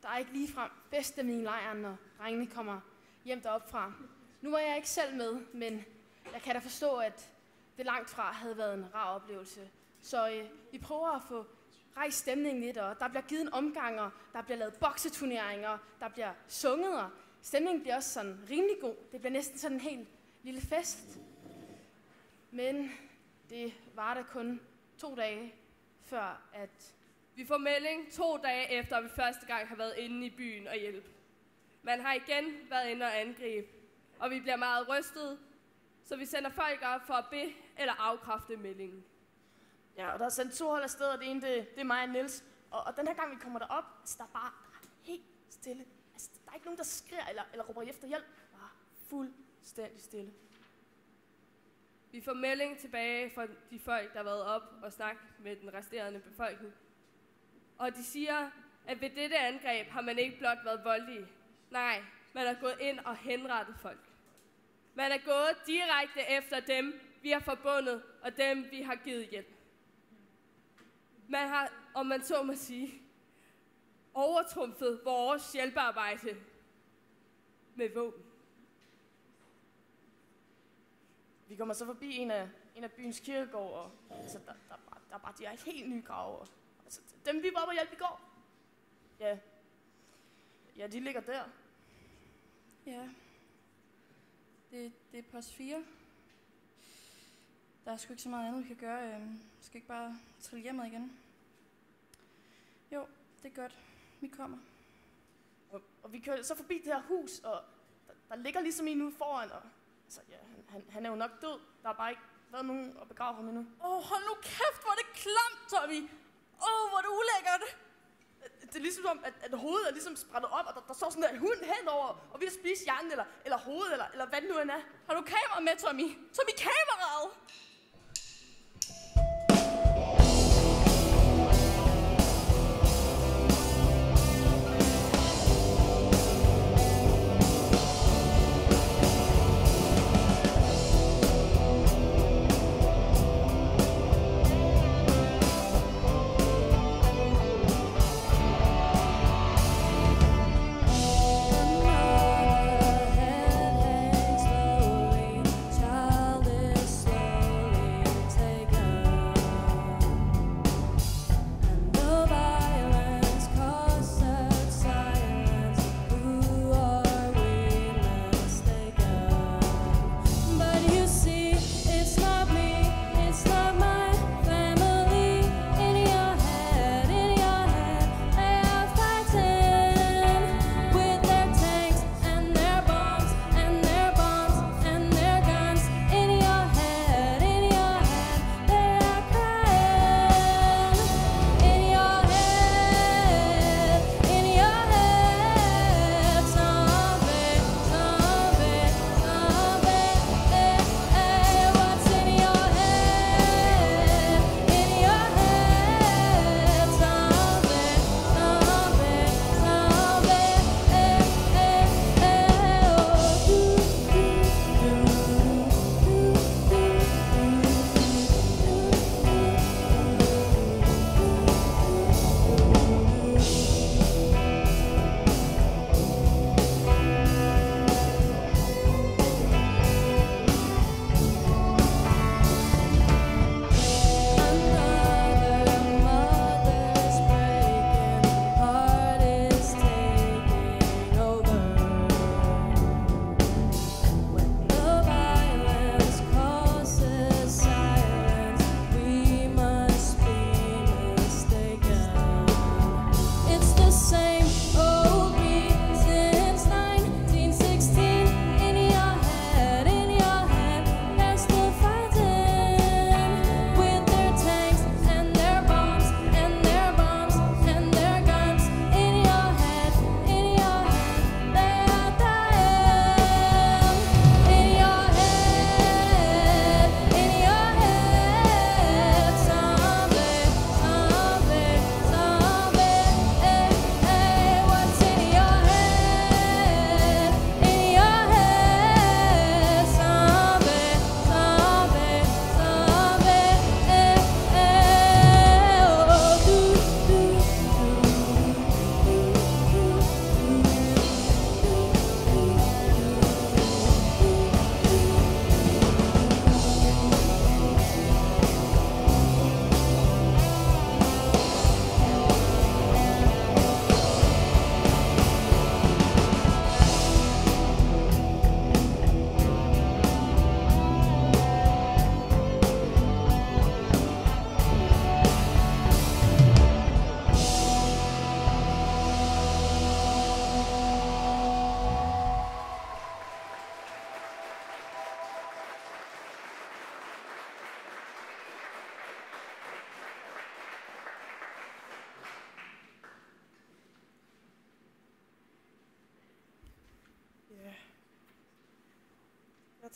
der er ikke ligefrem feststemning i lejren, når drengene kommer hjem derop fra. Nu var jeg ikke selv med, men jeg kan da forstå, at det langt fra havde været en rar oplevelse. Så vi prøver at få rejst stemningen lidt, og der bliver givet en omgang, og der bliver lavet bokseturneringer, der bliver sunget, og stemningen bliver også sådan rimelig god. Det bliver næsten sådan en helt lille fest. Men det var der kun 2 dage før, at Vi får melding 2 dage efter, at vi første gang har været inde i byen og hjælpe. Man har igen været inde og angribe, og vi bliver meget rystet, så vi sender folk op for at bede eller afkræfte meldingen. Ja, og der er sendt 2 hold afsted, og det ene, det er mig og Niels. Og den her gang, vi kommer derop, altså, der er helt stille. Altså, der er ikke nogen, der skriger eller råber efter hjælp. Bare fuldstændig stille. Vi får melding tilbage fra de folk, der har været op og snakket med den resterende befolkning. Og de siger, at ved dette angreb har man ikke blot været voldelige. Nej, man har gået ind og henrettet folk. Man er gået direkte efter dem, vi har forbundet, og dem, vi har givet hjælp. Man har, om man så må sige, overtrumfet vores hjælpearbejde med våben. Vi kommer så forbi en af byens kirkegård, og altså, der er bare de her helt nye grave. Altså, dem vi var oppe og hjælpe i går. Ja, de ligger der. Ja. Det er post 4. Der er sgu ikke så meget andet, vi kan gøre. Skal ikke bare trille hjemad igen? Jo, det er godt. Vi kommer. Og vi kører så forbi det her hus, og der ligger ligesom en ude foran, og altså, ja, han er jo nok død. Der har bare ikke været nogen at begrave ham endnu. Hold nu kæft, hvor er det klamt, Tommy! Hvor er det ulækkert! Det er ligesom som, at hovedet er ligesom sprættet op, og der står sådan der hund henover, og vi har spist hjernen, eller hovedet, eller hvad det nu end er. Har du kamera med, Tommy? Tommy, kameraet! Slowly, childish, slowly.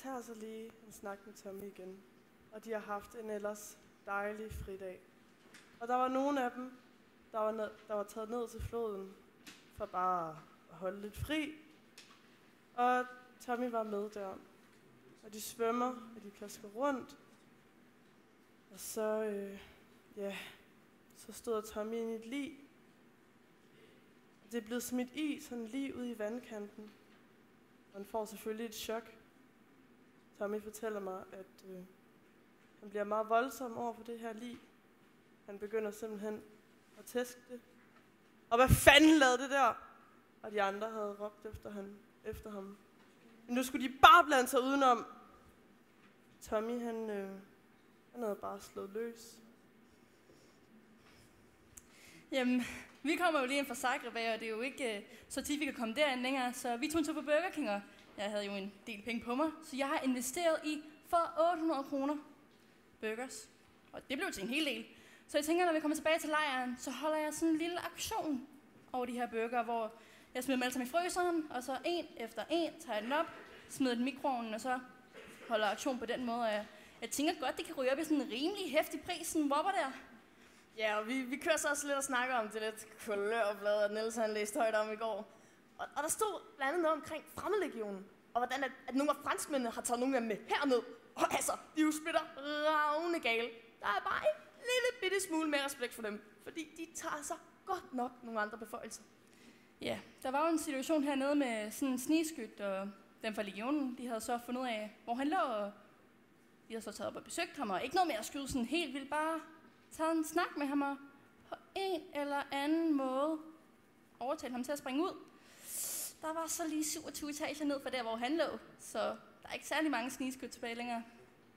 tager så lige en snak med Tommy igen. Og de har haft en ellers dejlig fridag. Og der var nogle af dem, der var taget ned til floden for bare at holde lidt fri. Og Tommy var med der. Og de svømmer, og de plasker rundt. Og så, så stod Tommy ind i et lig. Det er blevet smidt i, sådan lige ude i vandkanten. Og han får selvfølgelig et chok. Tommy fortæller mig, at han bliver meget voldsom over for det her lig. Han begynder simpelthen at tæske det. Og hvad fanden lavede det der? Og de andre havde råbt efter ham. Men nu skulle de bare blande sig udenom. Tommy, han havde bare slået løs. Jamen, vi kommer jo lige ind fra Zagreb, og det er jo ikke så tit, vi kan komme derind længere. Så vi tog en tur på Burger King, og jeg havde jo en del penge på mig. Så jeg har investeret i for 800 kroner burgers. Og det blev til en hel del. Så jeg tænker, når vi kommer tilbage til lejren, så holder jeg sådan en lille aktion over de her burger, hvor jeg smider dem alle sammen i fryseren, og så en efter en tager jeg den op, smider den i mikroovnen, og så holder aktion på den måde. Og jeg tænker godt, det kan ryge op i sådan en rimelig heftig pris, sådan en whopper der. Ja, og vi kører så også lidt og snakker om det lidt kulørblad, at Niels han læste højt om i går. Og der stod blandt andet noget omkring Fremmedlegionen, og hvordan at nogle af franskmændene har taget nogle af dem med herned. Og altså, de er jo splitter ravne gale. Der er bare en lille bitte smule mere respekt for dem, fordi de tager sig godt nok nogle andre beføjelser. Ja, der var jo en situation hernede med sådan en snigskyt, og dem fra legionen, de havde så fundet ud af, hvor han lå, og de havde så taget op og besøgt ham, og ikke noget med at skyde sådan helt vildt, bare taget en snak med ham, og på en eller anden måde overtalt ham til at springe ud. Der var så lige 27 etager ned fra der, hvor han lå, så der er ikke særlig mange snigskyt tilbage længere.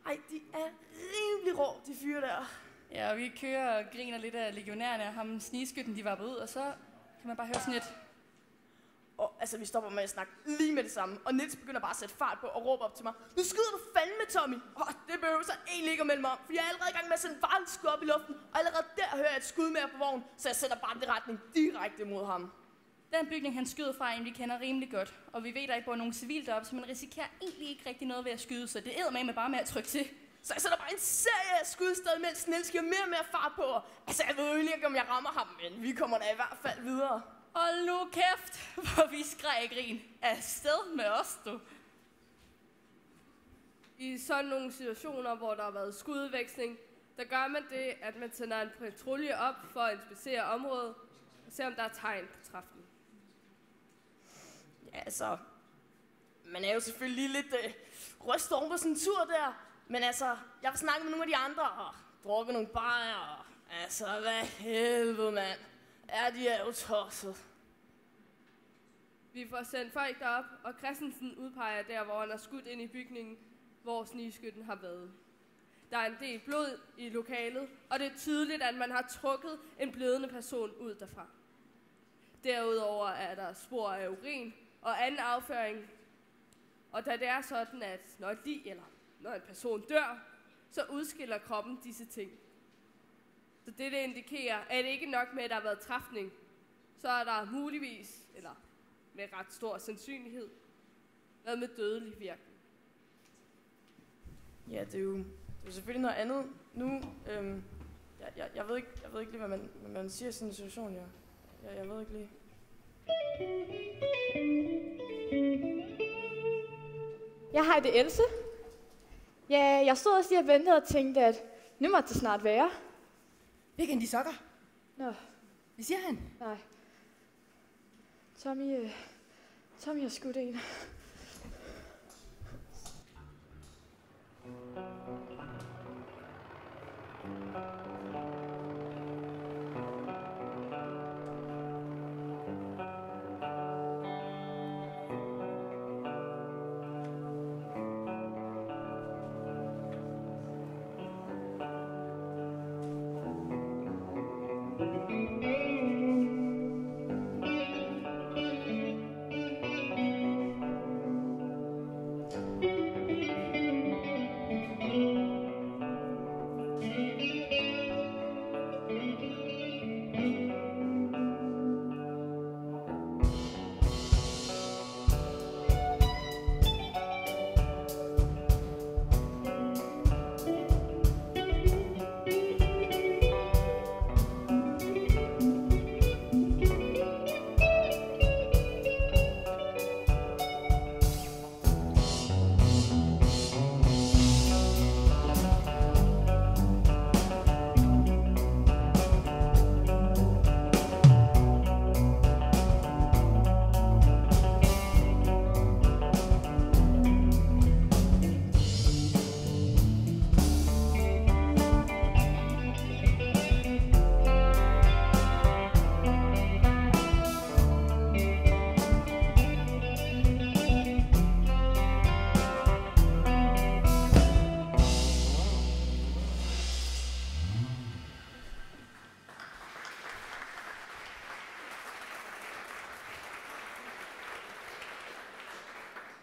Ej, de er rimelig rå, de fyre der. Ja, og vi kører og griner lidt af legionærerne, og ham snigskytten, de var ud, og så kan man bare høre sådan lidt. Og altså, vi stopper med at snakke lige med det samme, og Niels begynder bare at sætte fart på og råbe op til mig. Nu skyder du fandme, Tommy! Det behøver så egentlig ikke at melde mig om, for jeg er allerede i gang med at sende varelskud op i luften, og allerede der hører jeg et skud mere på vognen, så jeg sætter bare den retning direkte mod ham. Den bygning, han skyder fra, en vi kender rimelig godt, og vi ved, der ikke bor nogen civil deroppe, så man risikerer egentlig ikke rigtig noget ved at skyde, så det æder med bare med at trykke til. Så jeg sætter bare en serie af skud stadig, mens Niels giver mere og mere fart på. Altså, jeg ved jo ikke, om jeg rammer ham, men vi kommer da i hvert fald videre. Hold nu kæft, hvor vi skreg grin. Afsted med os, du. I sådan nogle situationer, hvor der har været skudveksling, der gør man det, at man sender en patrulje op for at inspicere området og se, om der er tegn på træfning. Ja, altså, man er jo selvfølgelig lidt rystet oven på sådan en tur der. Men altså, jeg har snakket med nogle af de andre og drukket nogle bajer. Og altså, hvad helvede, mand. Ja, de er jo tosset. Vi får sendt folk derop, og Christensen udpeger der, hvor han er skudt ind i bygningen, hvor snigskytten har været. Der er en del blod i lokalet, og det er tydeligt, at man har trukket en blødende person ud derfra. Derudover er der spor af urin og anden afføring. Og da det er sådan, at når et lig eller når en person dør, så udskiller kroppen disse ting. Så det indikerer, at det ikke nok med, at der har været træfning, så er der muligvis, eller med ret stor sandsynlighed, været med dødelig virkning. Ja, det er jo selvfølgelig noget andet. Nu, jeg ved ikke lige, hvad man siger i sådan en situation, jeg ved ikke lige. Jeg har det Else. Ja, jeg stod også lige og ventede og tænkte, at nu måtte det snart være. Hvilken de sokker? Nå. Hvad siger han? Nej. Tommy har skudt en.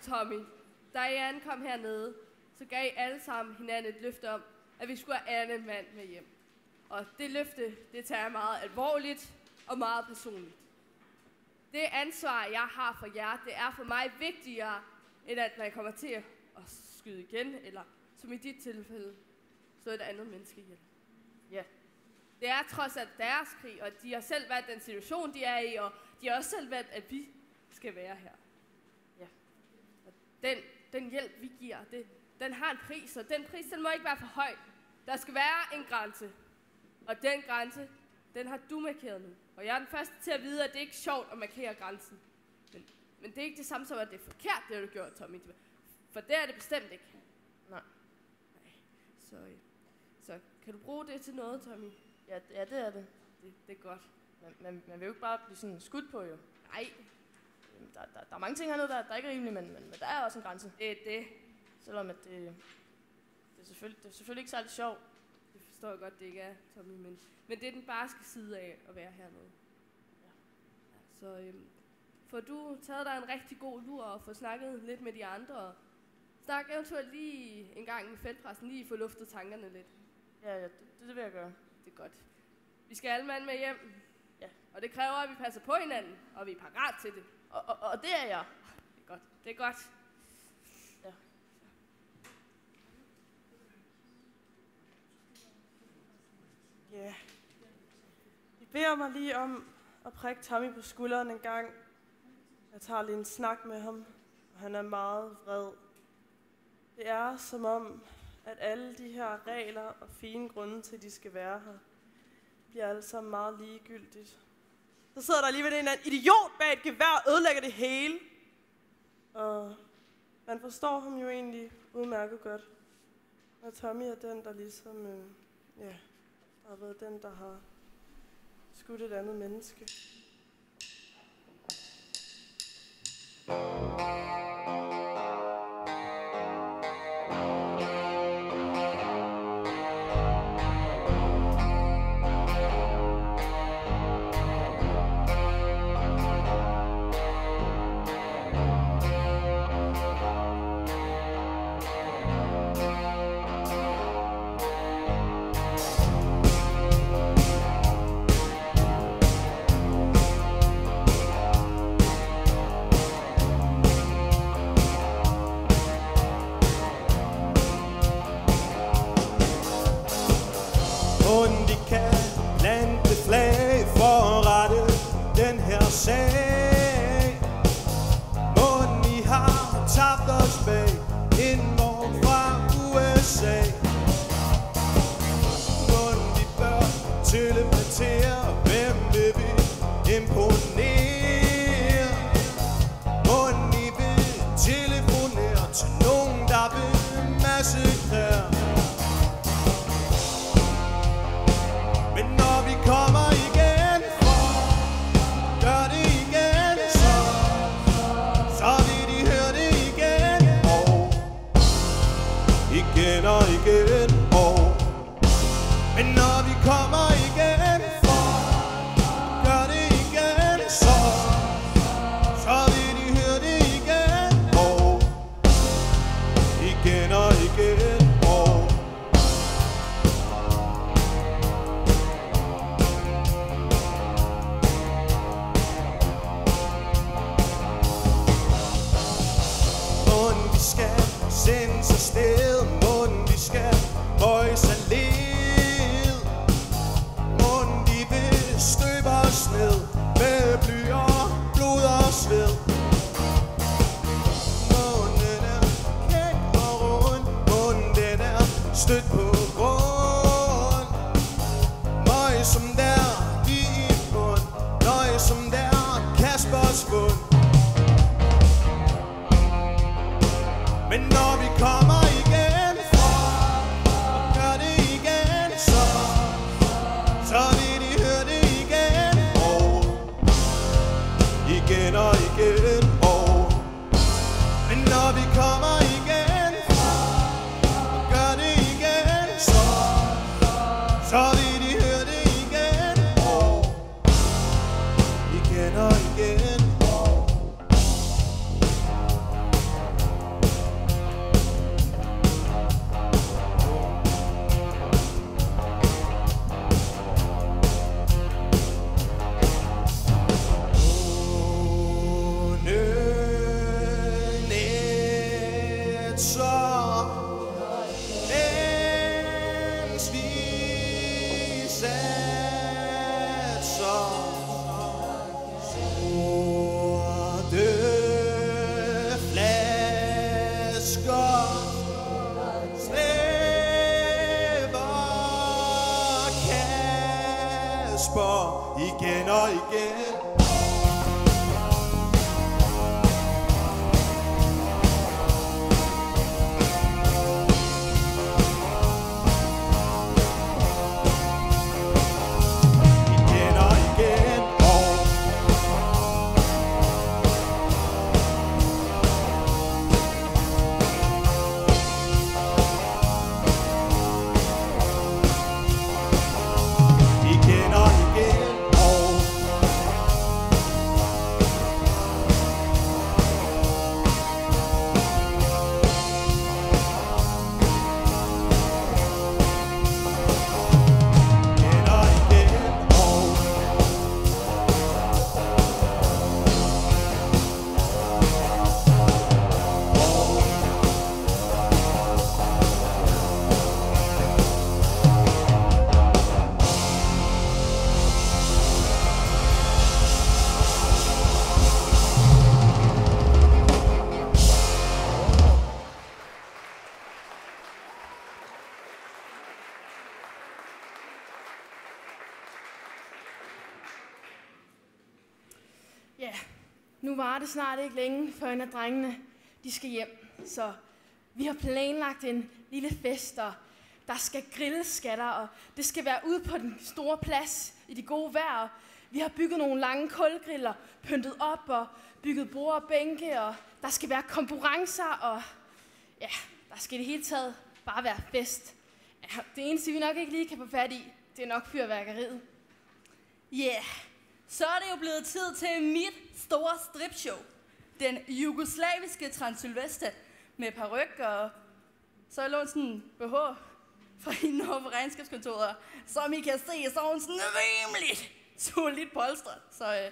Tommy, da I ankom hernede, så gav I alle sammen hinanden et løfte om, at vi skulle have Anne mand med hjem. Og det løfte, det tager jeg meget alvorligt og meget personligt. Det ansvar, jeg har for jer, det er for mig vigtigere, end at man kommer til at skyde igen, eller som i dit tilfælde, slå et andet menneske ihjel. Ja. Det er trods alt deres krig, og de har selv valgt den situation, de er i, og de har også selv valgt, at vi skal være her. Ja. Og den hjælp, vi giver, den har en pris, og den pris, den må ikke være for høj. Der skal være en grænse. Og den grænse, den har du markeret nu. Og jeg er den første til at vide, at det ikke er sjovt at markere grænsen. Men det er ikke det samme som, at det er forkert, det du gjort, Tommy. For det er det bestemt ikke. Nej. Så kan du bruge det til noget, Tommy? Ja, det er det. Det er godt. Man vil jo ikke bare blive sådan skudt på, jo. Nej. Der er mange ting hernede, der ikke er rimelige, men der er også en grænse. Det. Selvom at det er selvfølgelig ikke særlig sjovt. Det forstår jeg godt, det ikke er, Tommy, men det er den barske side af at være hernede. Ja. Så får du taget dig en rigtig god lur og få snakket lidt med de andre, og snak eventuelt lige en gang med feltpræsten, lige få luftet tankerne lidt. Ja, det vil jeg gøre. Det er godt. Vi skal alle mand med hjem. Ja. Og det kræver, at vi passer på hinanden, og vi er parat til det. Og det er jeg. Det er godt. Det er godt. Ja. Ja. I beder mig lige om at prikke Tommy på skulderen en gang. Jeg tager lige en snak med ham, og han er meget vred. Det er som om, at alle de her regler og fine grunde til, at de skal være her, bliver alle sammen meget ligegyldigt. Så sidder der alligevel en eller anden idiot bag et gevær og ødelægger det hele. Og man forstår ham jo egentlig udmærket godt. Og Tommy er den, der ligesom, har været den, der har skudt et andet menneske. spørger igen og igen. Ja, nu var det snart ikke længe, før en af drengene, de skal hjem. Så vi har planlagt en lille fest, og der skal grilles skatter, og det skal være ude på den store plads i de gode vejr. Vi har bygget nogle lange kulgriller, pyntet op og bygget borde og bænke, og der skal være konkurrencer, og ja, der skal i det hele taget bare være fest. Ja, det eneste, vi nok ikke lige kan få fat i, det er nok fyrværkeriet. Yeah, så er det jo blevet tid til mit store stripshow. Den jugoslaviske Transylvester med paryk, og så er jeg lånt sådan en BH fra hende over på regnskabskontoret. Som I kan se, så er hun sådan rimeligt solidt polstret. Så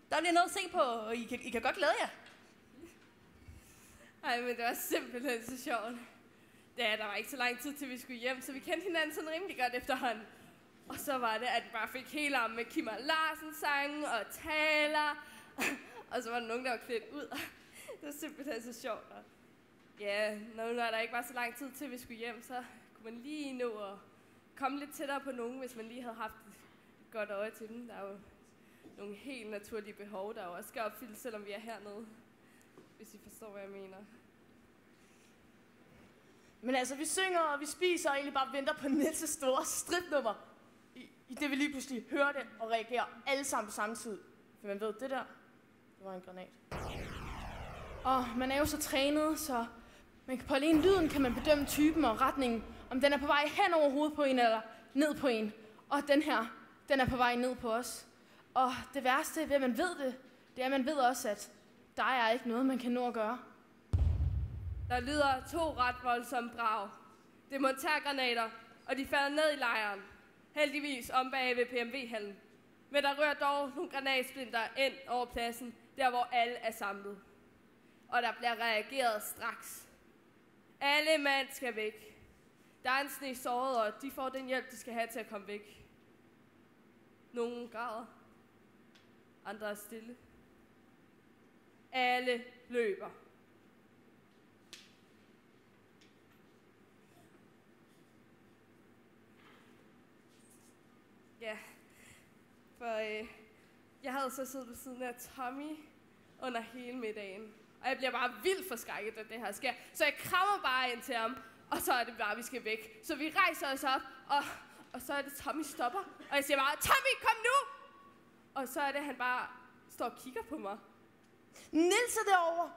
der bliver noget at se på, og I kan godt glæde jer. Ej, men det var simpelthen så sjovt. Ja, der var ikke så lang tid til vi skulle hjem, så vi kendte hinanden sådan rimelig godt efterhånden. Og så var det, at vi bare fik hele armen med Kim og Larsen sange og taler. Og så var der nogen, der var klædt ud. Det var simpelthen så sjovt. Og ja, når der ikke var så lang tid til vi skulle hjem, så kunne man lige nå at komme lidt tættere på nogen, hvis man lige havde haft et godt øje til dem. Der er jo nogle helt naturlige behov, der jo også skal opfyldes, selvom vi er hernede. Hvis I forstår, hvad jeg mener. Men altså, vi synger, og vi spiser, og egentlig bare venter på Niels' store stripnummer. I det vi lige pludselig hører det og reagerer alle sammen på samme tid. For man ved, det der, det var en granat. Og man er jo så trænet, så man kan på alene lyden kan man bedømme typen og retningen, om den er på vej hen over hovedet på en eller ned på en. Og den her, den er på vej ned på os. Og det værste ved, at man ved det, det er, at man ved også, at der er ikke noget, man kan nå at gøre. Der lyder 2 ret voldsomme brag. Det er mortergranater, og de falder ned i lejren. Heldigvis om bag ved PMV-hallen. Men der rører dog nogle granatsplinter ind over pladsen, der hvor alle er samlet. Og der bliver reageret straks. Alle mand skal væk. Der er en sne såret, og de får den hjælp, de skal have til at komme væk. Nogle græder. Andre er stille. Alle løber. Ja, for jeg havde så siddet ved siden af Tommy under hele middagen. Og jeg bliver bare vildt forskrækket, at det her sker. Så jeg krammer bare ind til ham, og så er det bare, vi skal væk. Så vi rejser os op, og så er det Tommy stopper. Og jeg siger bare, Tommy, kom nu! Og så er det, han bare står og kigger på mig. Niels er derovre!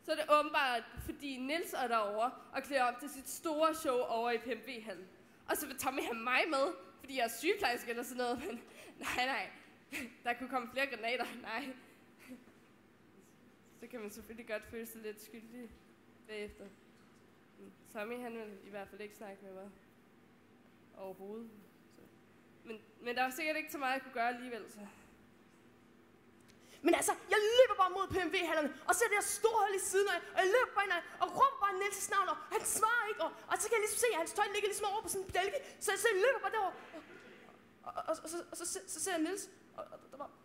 Så er det åbenbart, fordi Niels er derovre og klæder om til sit store show over i PMV-hallen. Og så vil Tommy have mig med, fordi jeg er sygeplejerske eller sådan noget, men nej, der kunne komme flere granater, nej. Så kan man selvfølgelig godt føle sig lidt skyldig bagefter. Tommy, han vil i hvert fald ikke snakke med mig overhovedet. Så. Men der var sikkert ikke så meget, jeg kunne gøre alligevel, så. Men altså, jeg løber bare mod PMV-hallerne, og ser det her store hold i siden af, og jeg løber bare ind og råber bare Niels' navn, og han svarer ikke, og så kan jeg ligesom se, at hans tøj ligger ligesom over på sådan en bjælke, så jeg løber bare derover, og så ser jeg Niels, og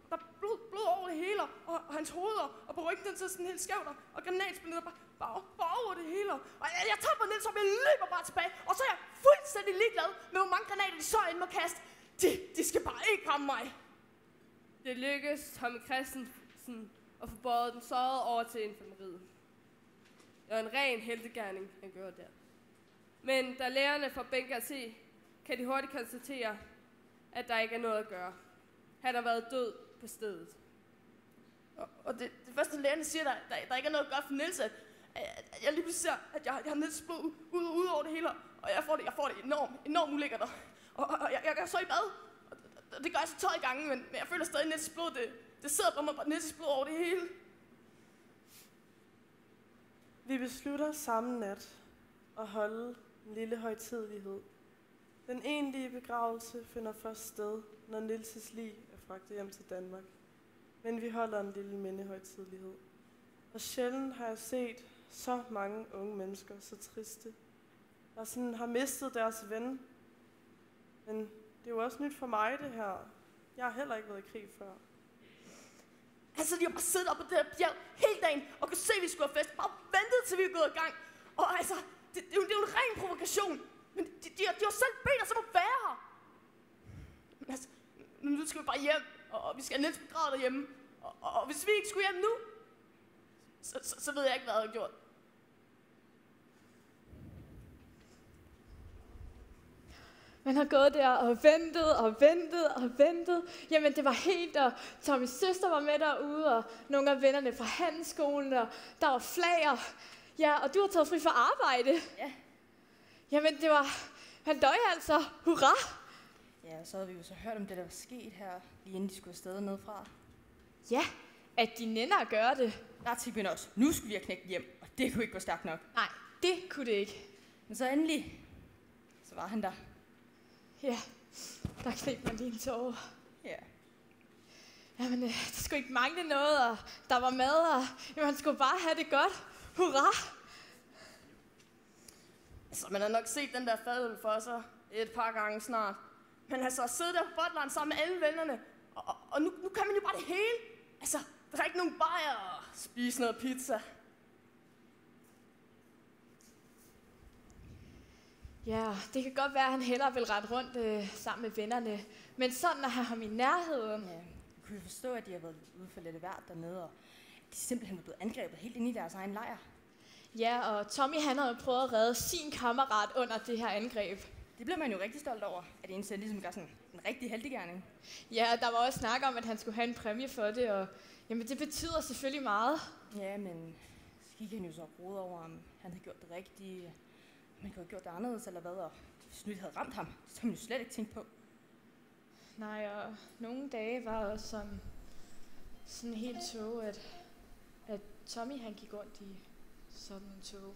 der er blod over det hele, og hans hoved, og på ryggen, den sidder sådan helt skævt, og granatsplinter bare over det hele, og jeg tager på Niels op, jeg løber bare tilbage, og så er jeg fuldstændig ligeglad med, hvor mange granater de så end må kaste. De skal bare ikke ramme mig. Det lykkedes Tommy Christensen at få båret den sårede over til infirmeriet. Det var en ren heltegerning, han gjorde der. Men da lægerne får Benke at se, kan de hurtigt konstatere, at der ikke er noget at gøre. Han har været død på stedet. Og det første lægerne siger, der ikke er noget at gøre for Niels, at jeg lige pludselig ser, at jeg har Niels blod ud over det hele, og jeg får det enormt ulækkert. Og jeg går så i bad, og det gør jeg så 12 gange, men jeg føler stadig Niels blod, det sidder på mig, Niels blod over det hele. Vi beslutter samme nat at holde en lille højtidelighed. Den egentlige begravelse finder først sted, når Niels' lig er fragtet hjem til Danmark. Men vi holder en lille mindehøjtidelighed. Og sjældent har jeg set så mange unge mennesker så triste, der sådan har mistet deres ven. Men det er jo også nyt for mig, det her. Jeg har heller ikke været i krig før. Altså, de har bare siddet op på det her bjerg hele dagen, og kunne se, at vi skulle have fest. Bare ventet, til vi er gået i gang. Og altså, det er jo en ren provokation. Men de har selv bedt os om at være her. Men altså, nu skal vi bare hjem, og vi skal have Niels begravet derhjemme. Og hvis vi ikke skulle hjem nu, så ved jeg ikke, hvad jeg havde gjort. Man har gået der og ventet. Jamen, det var helt, og Tommys søster var med derude, og nogle af vennerne fra handelsskolen, og der var flager. Ja, og du har taget fri fra arbejde. Ja. Jamen, det var... Han døj altså. Hurra! Ja, så havde vi jo så hørt om det, der var sket her, lige inden de skulle afsted nedfra. Ja, at de nænder at gøre det. Der tænkte vi også, nu skulle vi have knækket hjem, og det kunne ikke gå stærkt nok. Nej, det kunne det ikke. Men så endelig, så var han der. Ja, der knep man lige en tåre. Ja. Jamen, der skulle ikke mangle noget, og der var mad, og jamen, han skulle bare have det godt. Hurra! Altså, man har nok set den der fadøl for sig et par gange snart. Men altså, at sidde der på butleren sammen med alle vennerne, og nu kan man jo bare det hele. Altså, der er ikke nogen bajer og spise noget pizza. Ja, det kan godt være, at han hellere vil rette rundt sammen med vennerne. Men sådan at have ham i nærheden. Ja, jeg kunne forstå, at de har været ude for lidt hvert dernede, og de simpelthen var blevet angrebet helt inde i deres egen lejr. Ja, og Tommy han havde prøvet at redde sin kammerat under det her angreb. Det blev man jo rigtig stolt over, at en selv ligesom gør sådan en rigtig heltegerning. Ja, der var også snak om, at han skulle have en præmie for det, og jamen, det betyder selvfølgelig meget. Ja, men så gik han jo så rode over, om han havde gjort det rigtige. Man kunne have gjort det anderledes, eller hvad, og hvis nu det havde ramt ham, så havde man jo slet ikke tænkt på. Nej, og nogle dage var også sådan helt tog, at Tommy han gik rundt i sådan en tog.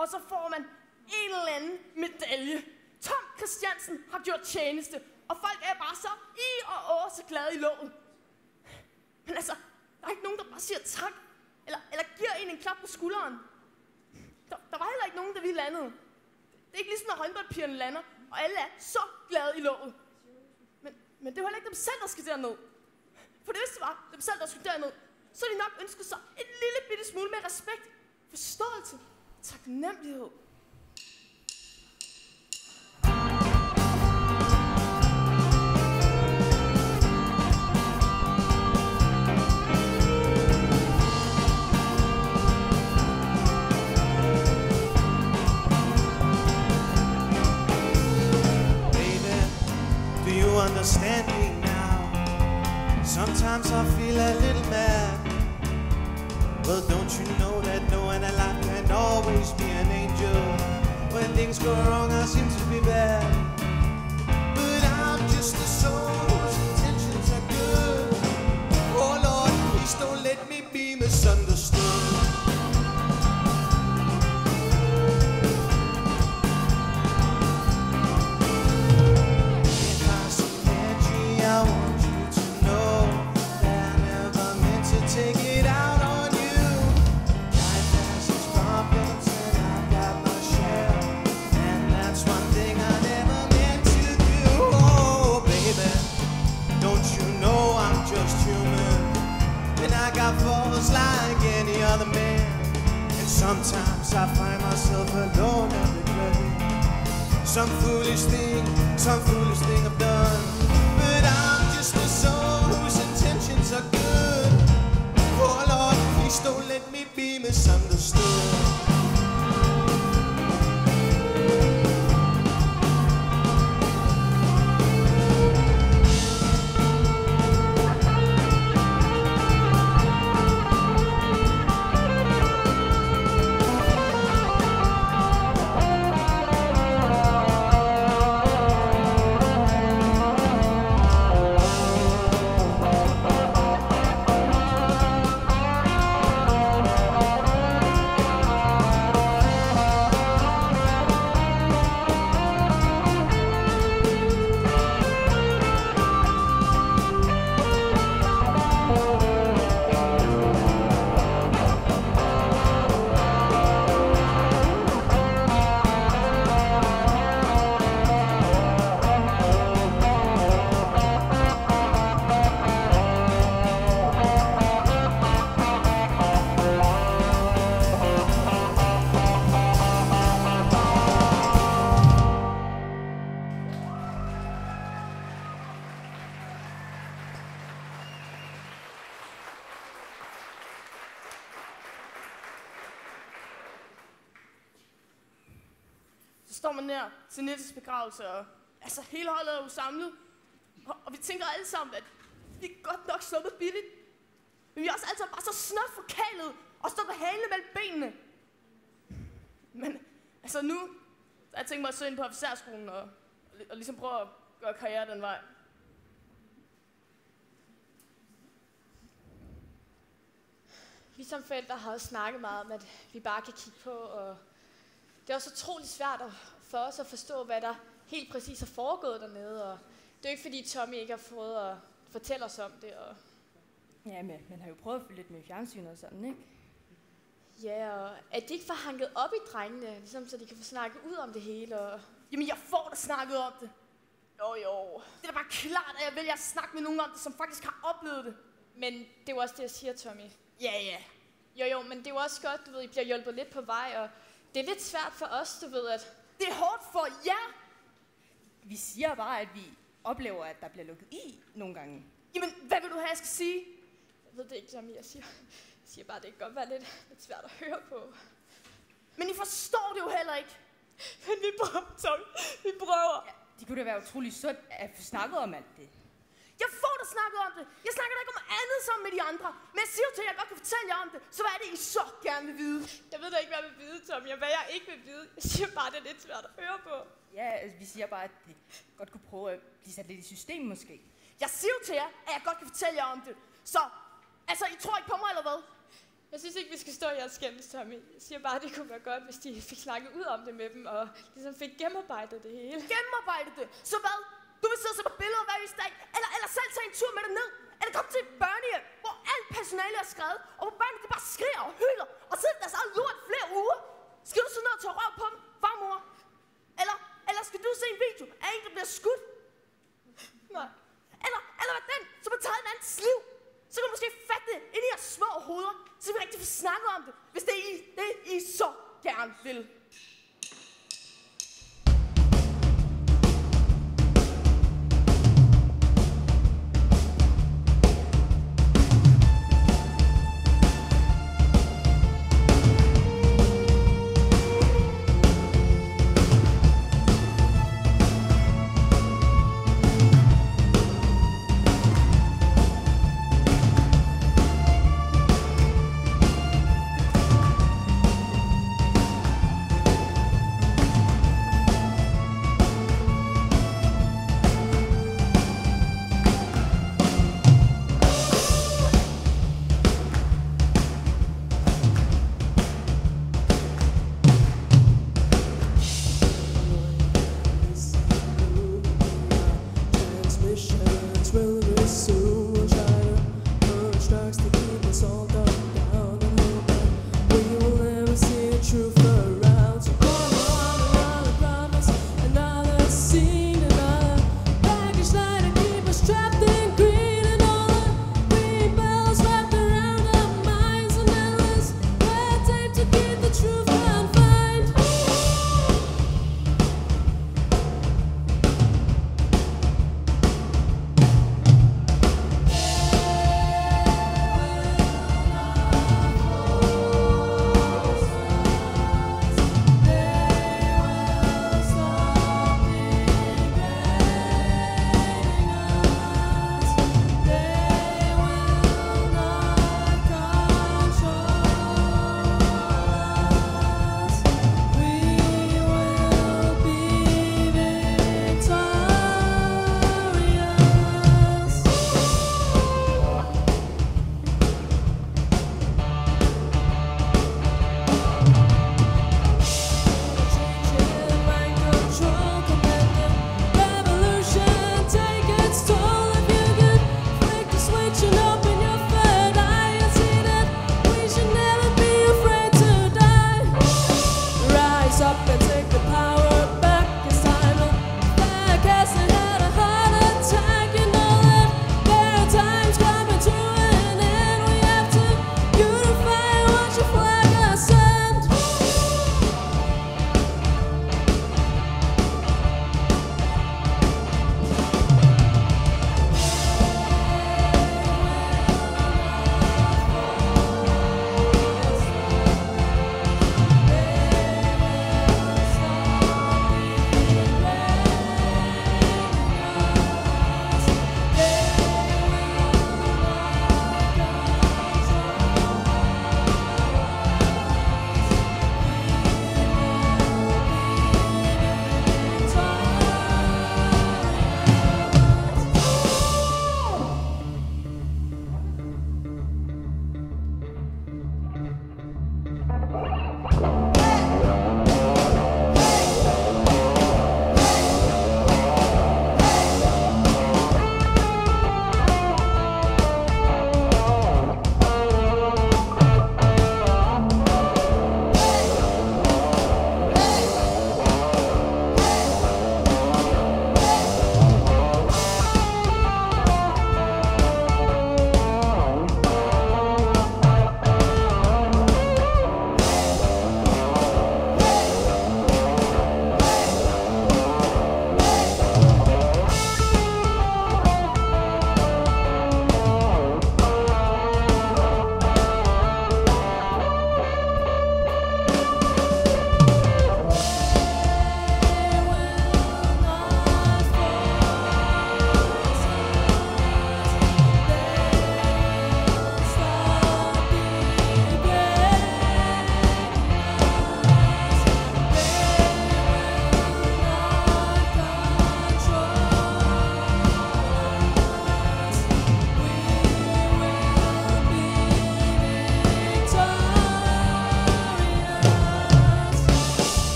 og så får man en eller anden medalje. Tom Christiansen har gjort tjeneste, og folk er bare så så glade i låget. Men altså, der er ikke nogen, der bare siger tak, eller giver en klap på skulderen. Der var heller ikke nogen, der vi landede. Det er ikke ligesom, når håndboldpigerne lander, og alle er så glade i låget. Men det var heller ikke dem selv, der skal derned. For det, hvis det var dem selv, der skulle derned, så de nok ønskede sig en lille bitte smule mere respekt, forståelse, taknemmelighed. Understand me now. Sometimes I feel a little mad. Well, don't you know that no one alive can always be an angel? When things go wrong, I seem to be bad. But I'm just a soul whose intentions are good. Oh Lord, please don't let me be misunderstood. I want you to know that I never meant to take it out on you. Life has its problems and I've got my share, and that's one thing I never meant to do. Oh baby, don't you know I'm just human, and I got faults like any other man. And sometimes I find myself alone and regretting some foolish thing I've done. But I'm just a soul whose intentions are good. Oh Lord, please don't let me be misunderstood. Står man der til Niels begravelse, og altså hele holdet er jo samlet. Og vi tænker alle sammen, at vi er godt nok sluppet billigt. Men vi er også alle sammen bare så snot forkælet og står på halene mellem benene. Men altså nu, så jeg tænkt mig at søge ind på officerskolen og ligesom prøve at gøre karriere den vej. Vi som forældre har også snakket meget om, at vi bare kan kigge på, og det er også utroligt svært for os at forstå, hvad der helt præcis er foregået dernede. Og det er jo ikke, fordi Tommy ikke har fået at fortælle os om det. Og ja, men man har jo prøvet at følge lidt med i fjernsynet og sådan, ikke? Ja, og at de ikke får hanket op i drengene, ligesom, så de kan få snakket ud om det hele. Og jamen, jeg får da snakket om det. Jo. Det er da bare klart, at jeg vælger at snakke med nogen om det, som faktisk har oplevet det. Men det er jo også det, jeg siger, Tommy. Ja. Jo, men det er jo også godt, du ved, I bliver hjulpet lidt på vej, og det er lidt svært for os, du ved, at det er hårdt for jer. Vi siger bare, at vi oplever, at der bliver lukket i nogle gange. Jamen, hvad vil du have, jeg skal sige? Jeg ved det ikke, Tommy. Jeg siger bare, at det kan godt være lidt svært at høre på. Men I forstår det jo heller ikke. Men vi prøver, Tommy. Vi prøver. Ja, det kunne da være utroligt sundt at få snakket om alt det. Jeg får da snakket om det. Jeg snakker da ikke om andet sammen med de andre. Men jeg siger jo til, at jeg godt kan fortælle jer om det. Så hvad er det, I så gerne vil vide? Jeg ved da ikke, hvad jeg vil vide, Tommy. Og hvad jeg ikke vil vide. Jeg siger bare, at det er lidt svært at høre på. Ja, altså, vi siger bare, at det godt kunne prøve at blive sat lidt i system måske. Jeg siger jo til jer, at jeg godt kan fortælle jer om det. Så, altså, I tror ikke på mig, eller hvad? Jeg synes ikke, vi skal stå her og skændes, Tommy. Jeg siger bare, at det kunne være godt, hvis de fik snakket ud om det med dem, og ligesom fik gennemarbejdet det hele. Gennemarbejdet det? Så hvad? Du vil sidde og se på billeder hver eneste dag, eller selv tage en tur med dig ned, eller komme til et børnehjem, hvor alt personale er skrevet, og hvor børnene bare skriger og hyler, og sidder deres eget lort flere uger. Skal du så ned og tage røv på dem, farmor? Eller skal du se en video af en, der bliver skudt? Nej. Eller hvad den, som har taget en andens liv? Så kan du måske fatte det ind i jeres små hoveder, så vi rigtig får snakket om det, hvis det er det, I så gerne vil.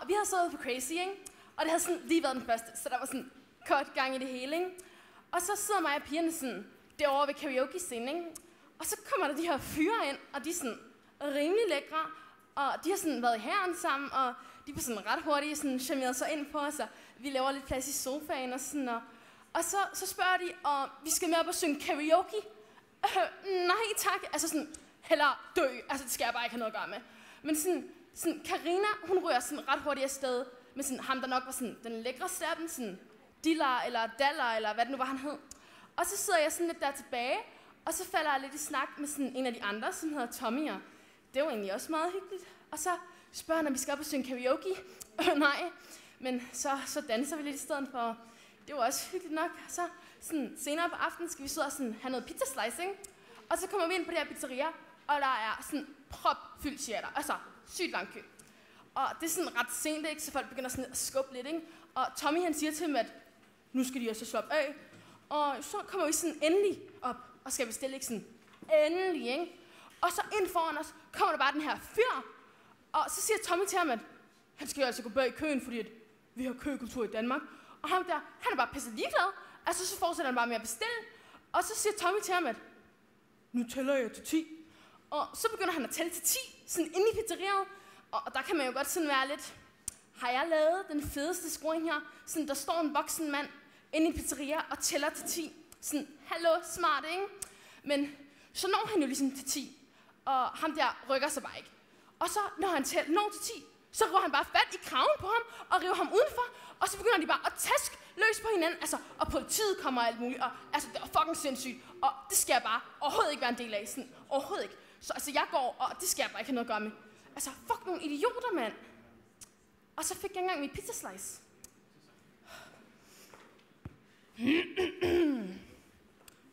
vi havde siddet på Crazy, ikke? Og det havde sådan lige været den første, så der var sådan kort gang i det hele, ikke? Og så sidder mig og pigerne sådan derovre ved karaoke-scenen, ikke? Og så kommer der de her fyre ind, og de er sådan rimelig lækre, og de har sådan været i hæren sammen, og de var sådan ret hurtigt sådan charmeret sig ind på os, og vi laver lidt plads i sofaen og sådan, og så spørger de, om vi skal med op og synge karaoke. Nej tak, altså sådan, hellere dø, altså det skal jeg bare ikke have noget at gøre med. Men sådan Karina, hun rører sådan ret hurtigt afsted med sådan ham, der nok var sådan den lækreste af dem, sådan Diller eller Daller, eller hvad det nu var, han hed. Og så sidder jeg sådan lidt der tilbage, og så falder jeg lidt i snak med sådan en af de andre, som hedder Tommy, og det var egentlig også meget hyggeligt. Og så spørger han, om vi skal op og synge karaoke. Nej, men så danser vi lidt i stedet for. Det var også hyggeligt nok. Så sådan, senere på aftenen skal vi så sådan have noget pizza slicing. Og så kommer vi ind på det her pizzeria, og der er sådan propfyldt cheddar. Altså sygt lang kø. Og det er sådan ret sent, ikke? Så folk begynder sådan at skubbe lidt, ikke? Og Tommy han siger til dem, at nu skal de også slappe af. Og så kommer vi sådan endelig op og skal bestille, ikke? Sådan endelig, ikke? Og så ind foran os kommer der bare den her fyr. Og så siger Tommy til ham, at han skal jo altså gå bag i køen, fordi at vi har køkultur i Danmark. Og ham der, han er bare pisse ligeglad. Altså så fortsætter han bare med at bestille. Og så siger Tommy til ham, at nu tæller jeg til 10. Og så begynder han at tælle til 10, sådan inde i pizzeriet. Og der kan man jo godt sådan være lidt, har jeg lavet den fedeste scoring her? Sådan, der står en voksen mand inde i pizzeria og tæller til 10. Sådan, hallo, smart, ikke? Men så når han jo ligesom til 10, og ham der rykker sig bare ikke. Og så, når han når til 10, så river han bare fat i kraven på ham, og river ham udenfor, og så begynder de bare at taske løs på hinanden, altså, og politiet kommer og alt muligt, og altså, det var fucking sindssygt, og det skal jeg bare overhovedet ikke være en del af, sådan, overhovedet ikke. Så altså, jeg går, og det skal jeg bare ikke have noget at gøre med. Altså, fuck nogle idioter, mand. Og så fik jeg engang mit pizza slice.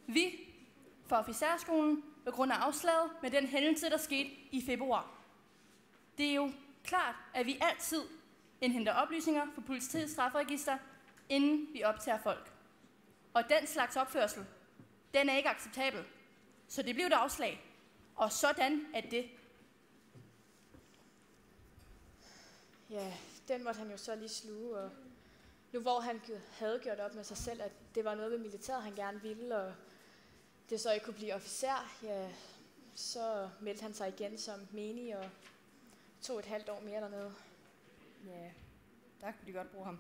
Vi fra officerskolen på grund af afslaget med den hændelse, der skete i februar. Det er jo klart, at vi altid indhenter oplysninger fra politiets strafregister, inden vi optager folk. Og den slags opførsel, den er ikke acceptabel. Så det blev et afslag. Og sådan er det. Ja, den måtte han jo så lige sluge, og nu hvor han havde gjort op med sig selv, at det var noget ved militæret, han gerne ville, og det så ikke kunne blive officer, ja, så meldte han sig igen som menig og 2,5 år mere dernede. Ja, der kunne de godt bruge ham.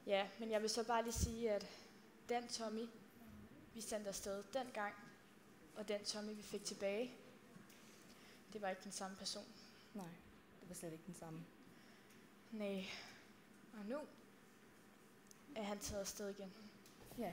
Ja, men jeg vil så bare lige sige, at den Tommy, vi sendte afsted dengang, og den Tommy, vi fik tilbage, det var ikke den samme person. Nej, det var slet ikke den samme. Nej, og nu er han taget afsted igen. Ja.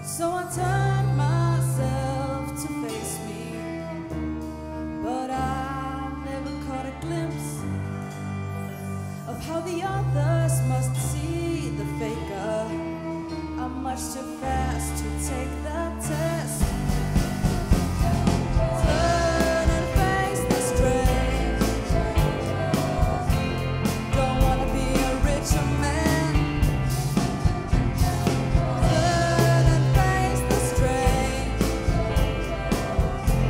So I turned myself to face me, but I never caught a glimpse of how the others must see the faker. I'm much too fast to take the test. Turn and face the strange. Don't wanna be a richer man.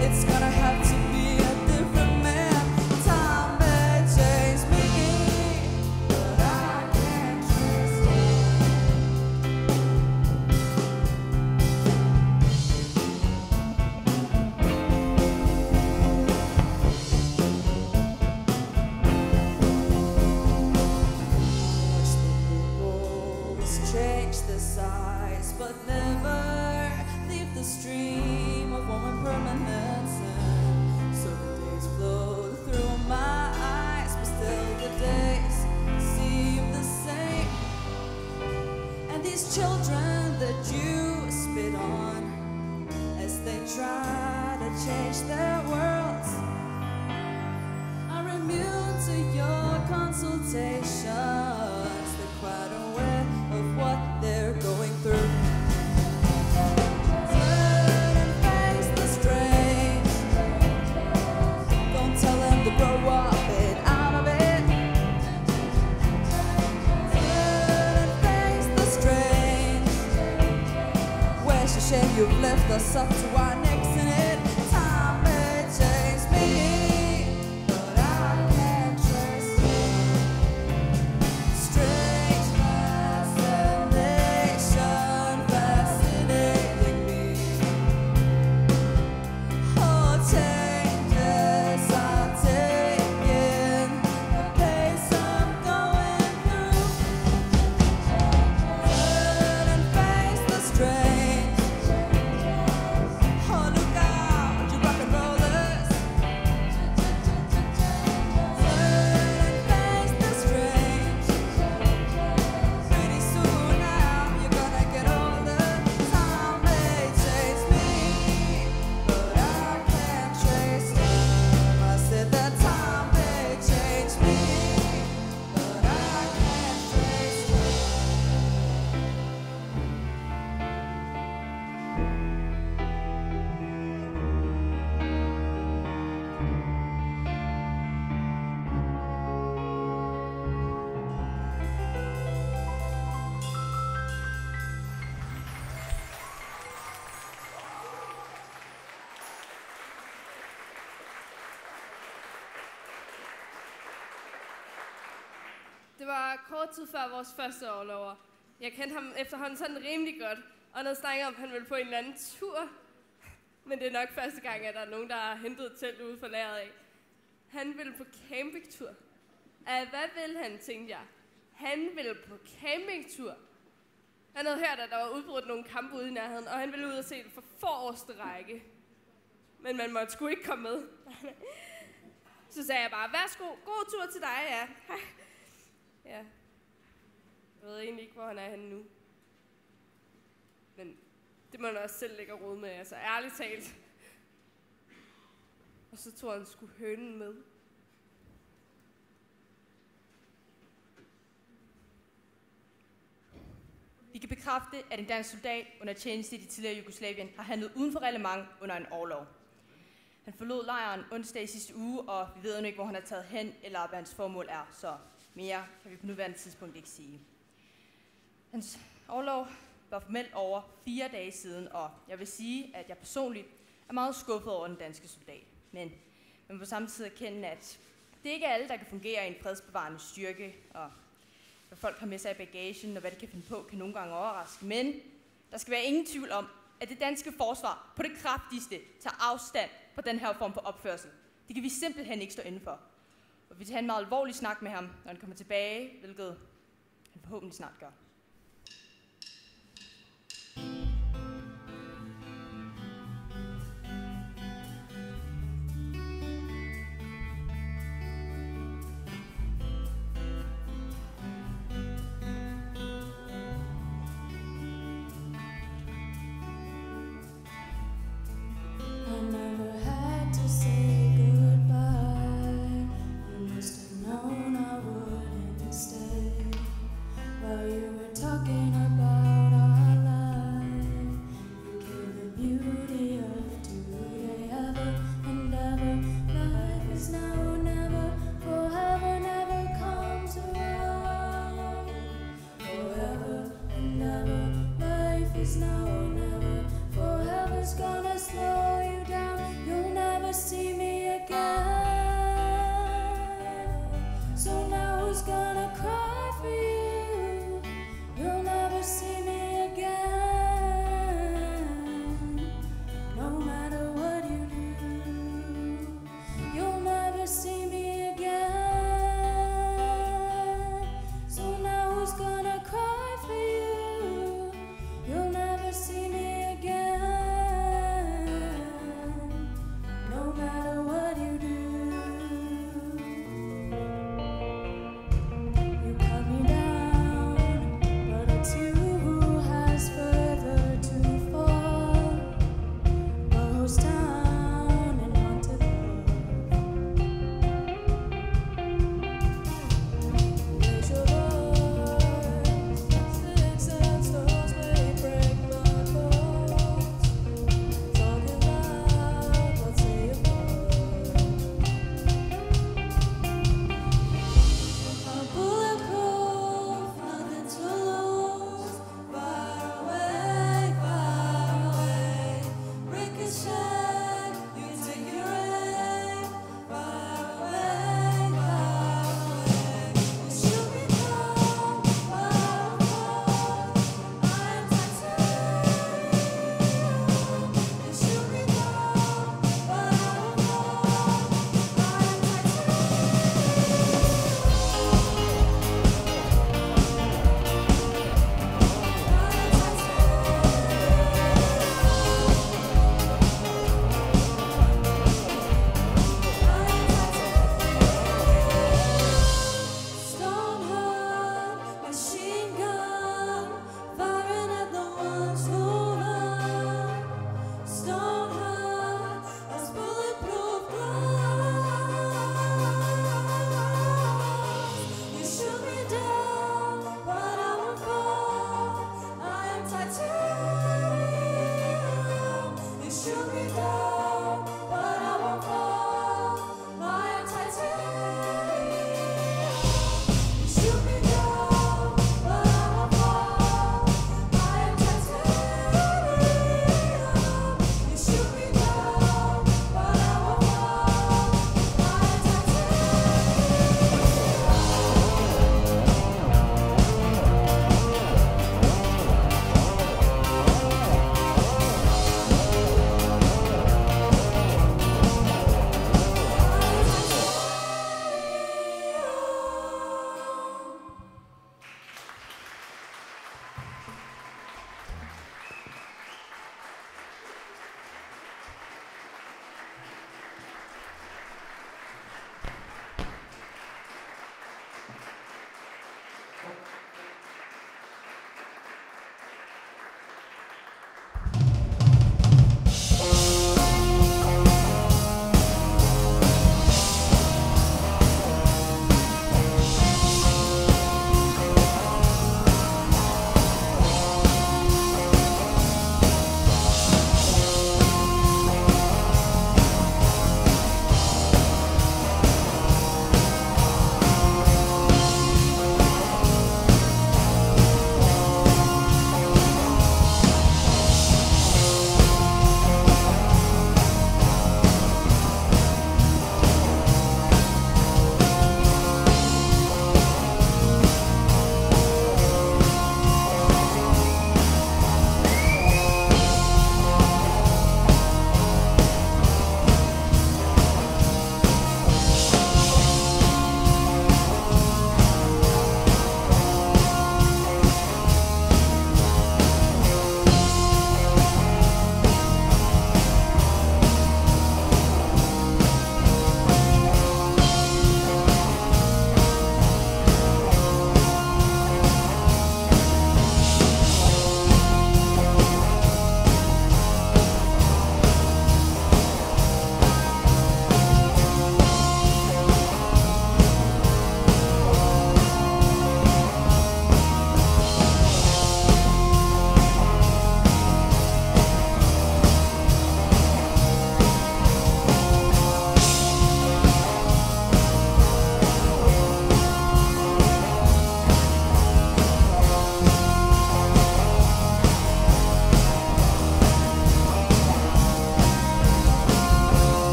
It's gonna have to be a different man. Time may change me, but I can't change change the size, but never leave the stream of warm permanence. And so the days flow through my eyes, but still the days seem the same. And these children that you spit on as they try to change their worlds are immune to your consultations. They're quite aware of what they're going through. Turn and face the strange. Don't tell them to grow up and out of it. Turn and face the strange. Where's the shame you've left us up to our necks in it? Time may change me, but I can't trust you. Strange fascination fascinating me. Oh, changes I'm taking, the pace I'm going through. Turn and face the strange. Oh, look out, you rock and rollers. Turn and face the strange. Pretty soon now you're gonna get older. Time may change me, but I can't trace time. I said that time may change me, but I can't trace time. Det var kort tid før vores første årlover. Jeg kendte ham efterhånden sådan rimelig godt, og noget snakkede om, at han ville på en eller anden tur. Men det er nok første gang, at der er nogen, der har hentet et telt ude for lageret af. Han ville på campingtur. Hvad ville han, tænkte jeg? Han ville på campingtur. Han havde hørt, at der var udbrudt nogle kampe ude i nærheden, og han ville ud og se det for forreste række. Men man måtte sgu ikke komme med. Så sagde jeg bare, værsgo, god tur til dig, ja. Ja. Jeg ved egentlig ikke, hvor han er henne nu. Men det må han også selv lægge og rode med, altså ærligt talt. Og så tog han sgu hønen med. Vi kan bekræfte, at en dansk soldat under tjeneste i det tidligere Jugoslavien har handlet uden for reglement under en orlov. Han forlod lejren onsdag i sidste uge, og vi ved endnu ikke, hvor han er taget hen, eller hvad hans formål er, så mere kan vi på nuværende tidspunkt ikke sige. Hans orlov var formelt over 4 dage siden, og jeg vil sige, at jeg personligt er meget skuffet over den danske soldat. Men man må på samme tid erkende, at det ikke er alle, der kan fungere i en fredsbevarende styrke, og hvad folk har med sig i bagagen, og hvad de kan finde på, kan nogle gange overraske. Men der skal være ingen tvivl om, at det danske forsvar på det kraftigste tager afstand fra den her form for opførsel. Det kan vi simpelthen ikke stå inden for. Og vi vil have en meget alvorlig snak med ham, når han kommer tilbage, hvilket han forhåbentlig snart gør. I never had to say goodbye. You must have known I wouldn't stay. While you were talking about our life, you gave the beauty of today, ever and ever. Life is now or never, forever never comes around. Forever and ever, life is now or never. Forever's gonna slow you down. You'll never see me again. So now who's gonna cry for you? You'll never see me again. No matter what you do, you'll never see me again. So now who's gonna cry for you?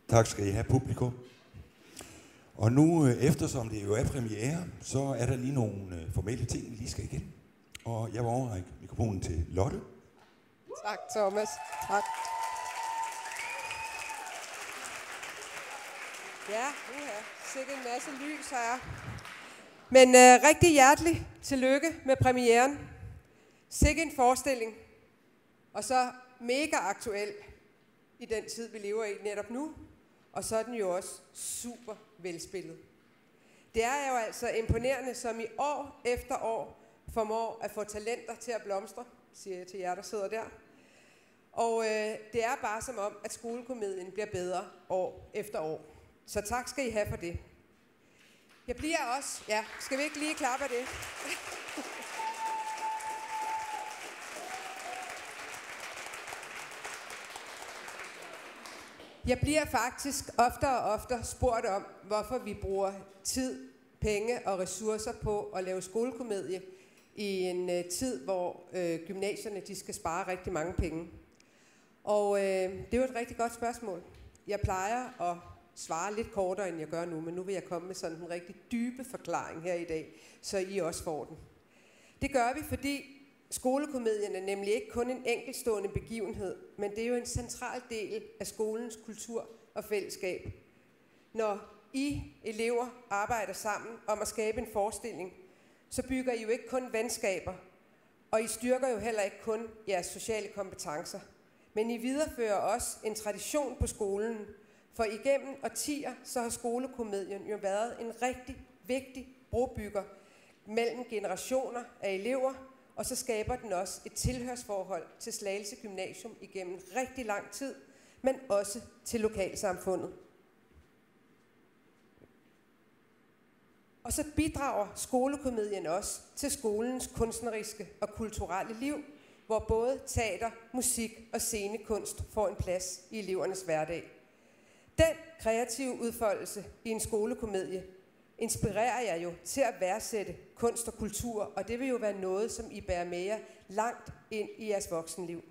Tak skal I have, publikum. Og nu, eftersom det jo er premiere, så er der lige nogle formelle ting, vi lige skal igen. Og jeg vil overrække mikrofonen til Lotte. Tak, Thomas. Tak. Ja, sikkert en masse lys her. Men rigtig hjertelig tillykke med premieren. Sikke en forestilling. Og så mega aktuel i den tid, vi lever i netop nu. Og så er den jo også super velspillet. Det er jo altså imponerende, som i år efter år formår at få talenter til at blomstre, siger jeg til jer, der sidder der. Og det er bare som om, at skolekomedien bliver bedre år efter år. Så tak skal I have for det. Jeg bliver også... Ja, skal vi ikke lige klappe af det? Jeg bliver faktisk oftere og oftere spurgt om, hvorfor vi bruger tid, penge og ressourcer på at lave skolekomedie i en tid, hvor gymnasierne de skal spare rigtig mange penge. Og det er jo et rigtig godt spørgsmål. Jeg plejer at svare lidt kortere, end jeg gør nu, men nu vil jeg komme med sådan en rigtig dybe forklaring her i dag, så I også får den. Det gør vi, fordi skolekomedien er nemlig ikke kun en enkeltstående begivenhed, men det er jo en central del af skolens kultur og fællesskab. Når I elever arbejder sammen om at skabe en forestilling, så bygger I jo ikke kun venskaber, og I styrker jo heller ikke kun jeres sociale kompetencer, men I viderefører også en tradition på skolen, for igennem årtier så har skolekomedien jo været en rigtig vigtig brobygger mellem generationer af elever, og så skaber den også et tilhørsforhold til Slagelse Gymnasium igennem rigtig lang tid, men også til lokalsamfundet. Og så bidrager skolekomedien også til skolens kunstneriske og kulturelle liv, hvor både teater, musik og scenekunst får en plads i elevernes hverdag. Den kreative udfoldelse i en skolekomedie inspirerer jeg jo til at værdsætte kunst og kultur, og det vil jo være noget, som I bærer med jer langt ind i jeres voksenliv.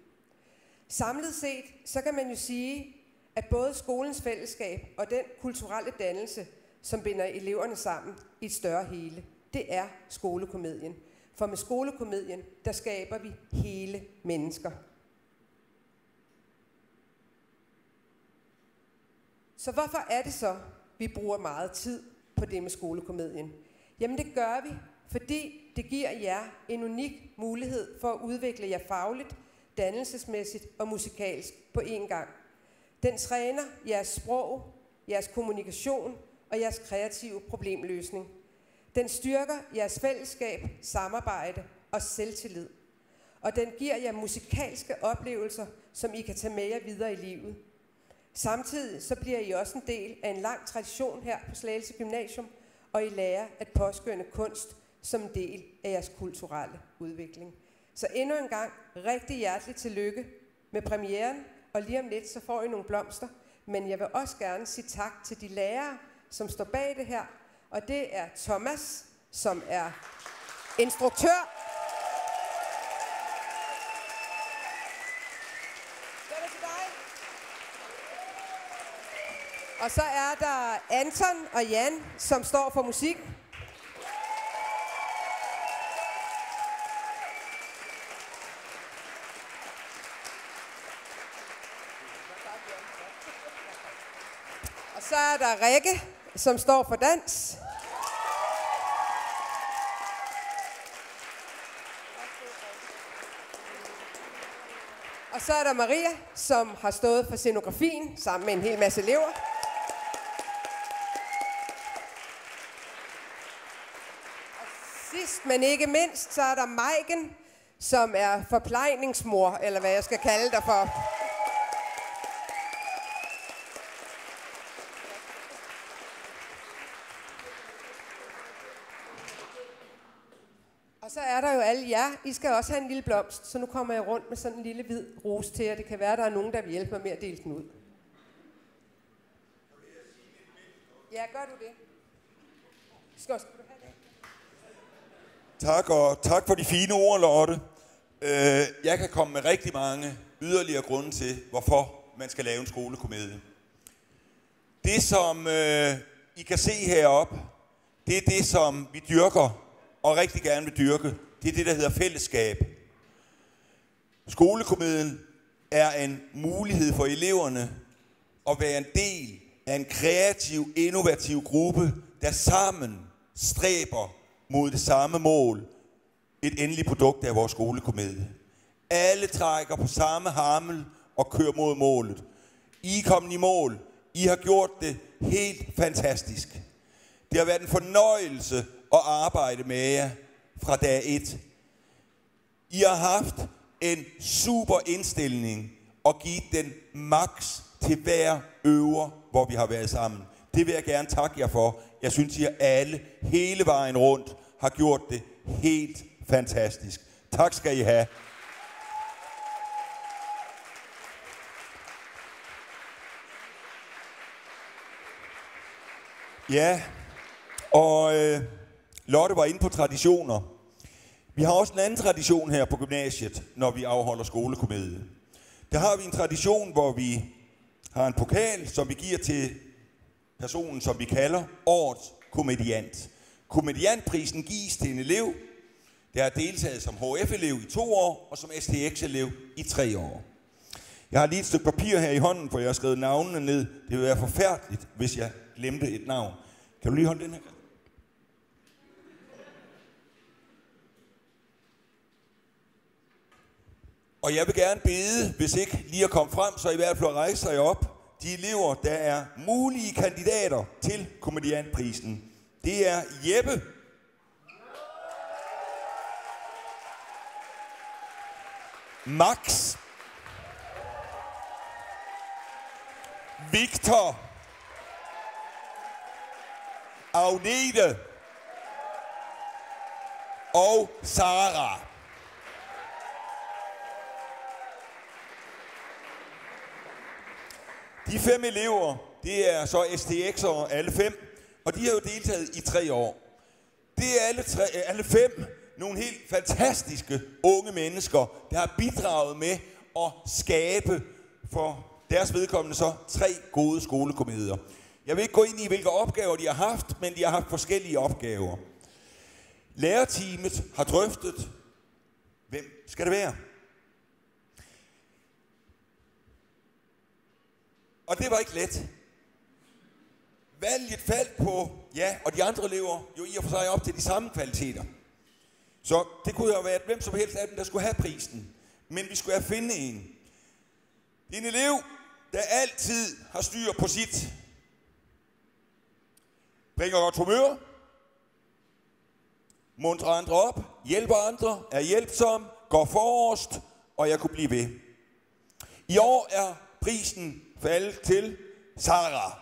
Samlet set, så kan man jo sige, at både skolens fællesskab og den kulturelle dannelse, som binder eleverne sammen i et større hele, det er skolekomedien. For med skolekomedien, der skaber vi hele mennesker. Så hvorfor er det så, vi bruger meget tid på det med skolekomedien? Jamen det gør vi, fordi det giver jer en unik mulighed for at udvikle jer fagligt, dannelsesmæssigt og musikalsk på én gang. Den træner jeres sprog, jeres kommunikation og jeres kreative problemløsning. Den styrker jeres fællesskab, samarbejde og selvtillid. Og den giver jer musikalske oplevelser, som I kan tage med jer videre i livet. Samtidig så bliver I også en del af en lang tradition her på Slagelse Gymnasium, og I lærer at påskønne kunst som en del af jeres kulturelle udvikling. Så endnu en gang rigtig hjerteligt tillykke med premieren, og lige om lidt så får I nogle blomster. Men jeg vil også gerne sige tak til de lærere, som står bag det her, og det er Thomas, som er instruktør. Og så er der Anton og Jan, som står for musik. Og så er der Rikke, som står for dans. Og så er der Maria, som har stået for scenografien sammen med en hel masse elever. Sidst, men ikke mindst, så er der Maiken, som er forplejningsmor, eller hvad jeg skal kalde dig for. Og så er der jo alle jer. I skal også have en lille blomst, så nu kommer jeg rundt med sådan en lille hvid rose til jer. Det kan være, der er nogen, der vil hjælpe mig med at dele den ud. Ja, gør du det? Skal du have det? Tak, og tak for de fine ord, Lotte. Jeg kan komme med rigtig mange yderligere grunde til, hvorfor man skal lave en skolekomedie. Det, som I kan se heroppe, det er det, som vi dyrker og rigtig gerne vil dyrke. Det er det, der hedder fællesskab. Skolekomedien er en mulighed for eleverne at være en del af en kreativ, innovativ gruppe, der sammen stræber mod det samme mål. Et endeligt produkt af vores skolekomedie. Alle trækker på samme hammel og kører mod målet. I er kommet i mål. I har gjort det helt fantastisk. Det har været en fornøjelse at arbejde med jer fra dag 1. I har haft en super indstilling og givet den max til hver øver, hvor vi har været sammen. Det vil jeg gerne takke jer for. Jeg synes, I alle hele vejen rundt har gjort det helt fantastisk. Tak skal I have. Ja, og Lotte var inde på traditioner. Vi har også en anden tradition her på gymnasiet, når vi afholder skolekomedie. Der har vi en tradition, hvor vi har en pokal, som vi giver til personen, som vi kalder årets komediant. Komediantprisen gives til en elev, der har deltaget som HF-elev i 2 år, og som STX-elev i 3 år. Jeg har lige et stykke papir her i hånden, for jeg har skrevet navnene ned. Det vil være forfærdeligt, hvis jeg glemte et navn. Kan du lige holde den her? Og jeg vil gerne bede, hvis ikke lige at komme frem, så i hvert fald rejse sig op. De elever, der er mulige kandidater til komediantprisen. Det er Jeppe. Max. Victor. Agnete. Og Sara. De 5 elever, det er så STX'ere alle 5, og de har jo deltaget i 3 år. Det er alle 5 nogle helt fantastiske unge mennesker, der har bidraget med at skabe for deres vedkommende så 3 gode skolekomedier. Jeg vil ikke gå ind i, hvilke opgaver de har haft, men de har haft forskellige opgaver. Lærerteamet har drøftet, hvem skal det være? Og det var ikke let. Valget faldt på, ja, og de andre elever jo i og for sig op til de samme kvaliteter. Så det kunne jo have været hvem som helst af dem, der skulle have prisen. Men vi skulle have fundet en. Det er en elev, der altid har styr på sit. Bringer godt humør. Muntrer andre op. Hjælper andre. Er hjælpsom. Går forrest. Og jeg kunne blive ved. I år er prisen faldet til Sara.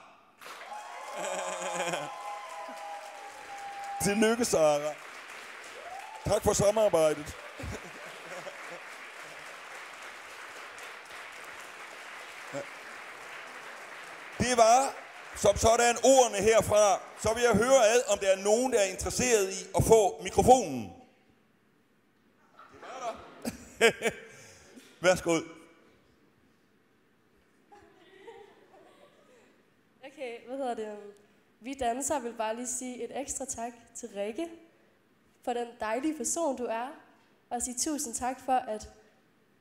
Tillykke, Sara. Tak for samarbejdet. Det var som sådan ordene herfra. Så vil jeg høre ad, om der er nogen, der er interesseret i at få mikrofonen. Det var der. Værsgo. Okay, Vi dansere vil bare lige sige et ekstra tak til Rikke for den dejlige person, du er. Og sige tusind tak for, at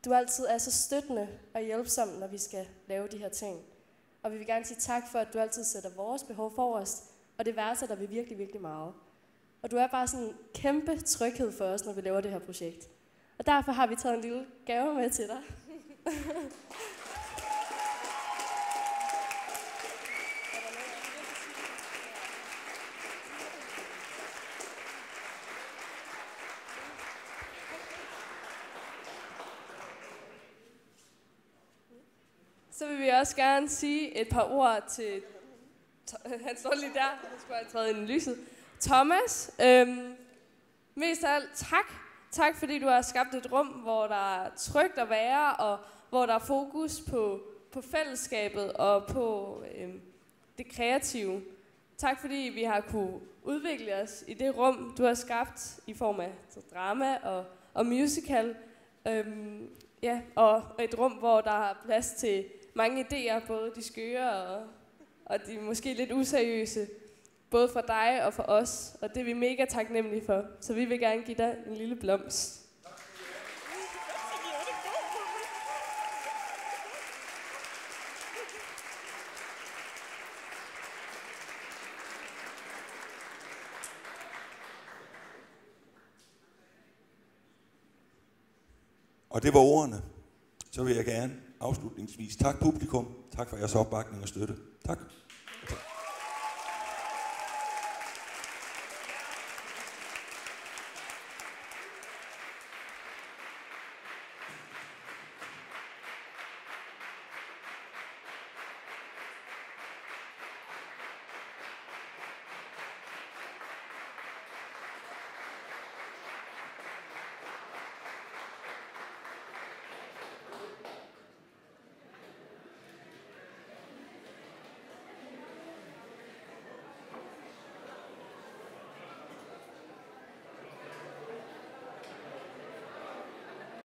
du altid er så støttende og hjælpsom, når vi skal lave de her ting. Og vi vil gerne sige tak for, at du altid sætter vores behov forrest. Og det værdsætter vi virkelig, virkelig meget. Og du er bare sådan en kæmpe tryghed for os, når vi laver det her projekt. Og derfor har vi taget en lille gave med til dig. Så vil vi også gerne sige et par ord til... Han står lige der, han skulle have taget ind i lyset. Thomas, mest af alt tak. Tak fordi du har skabt et rum, hvor der er trygt at være, og hvor der er fokus på fællesskabet og på det kreative. Tak fordi vi har kunne udvikle os i det rum, du har skabt i form af drama og musical. Ja, og et rum, hvor der er plads til mange idéer, både de skøre og de er måske lidt useriøse, både for dig og for os, og det er vi mega taknemmelige for. Så vi vil gerne give dig en lille blomst. Og det var ordene. Så vil jeg gerne afslutningsvis tak publikum. Tak for jeres opbakning og støtte. Tak.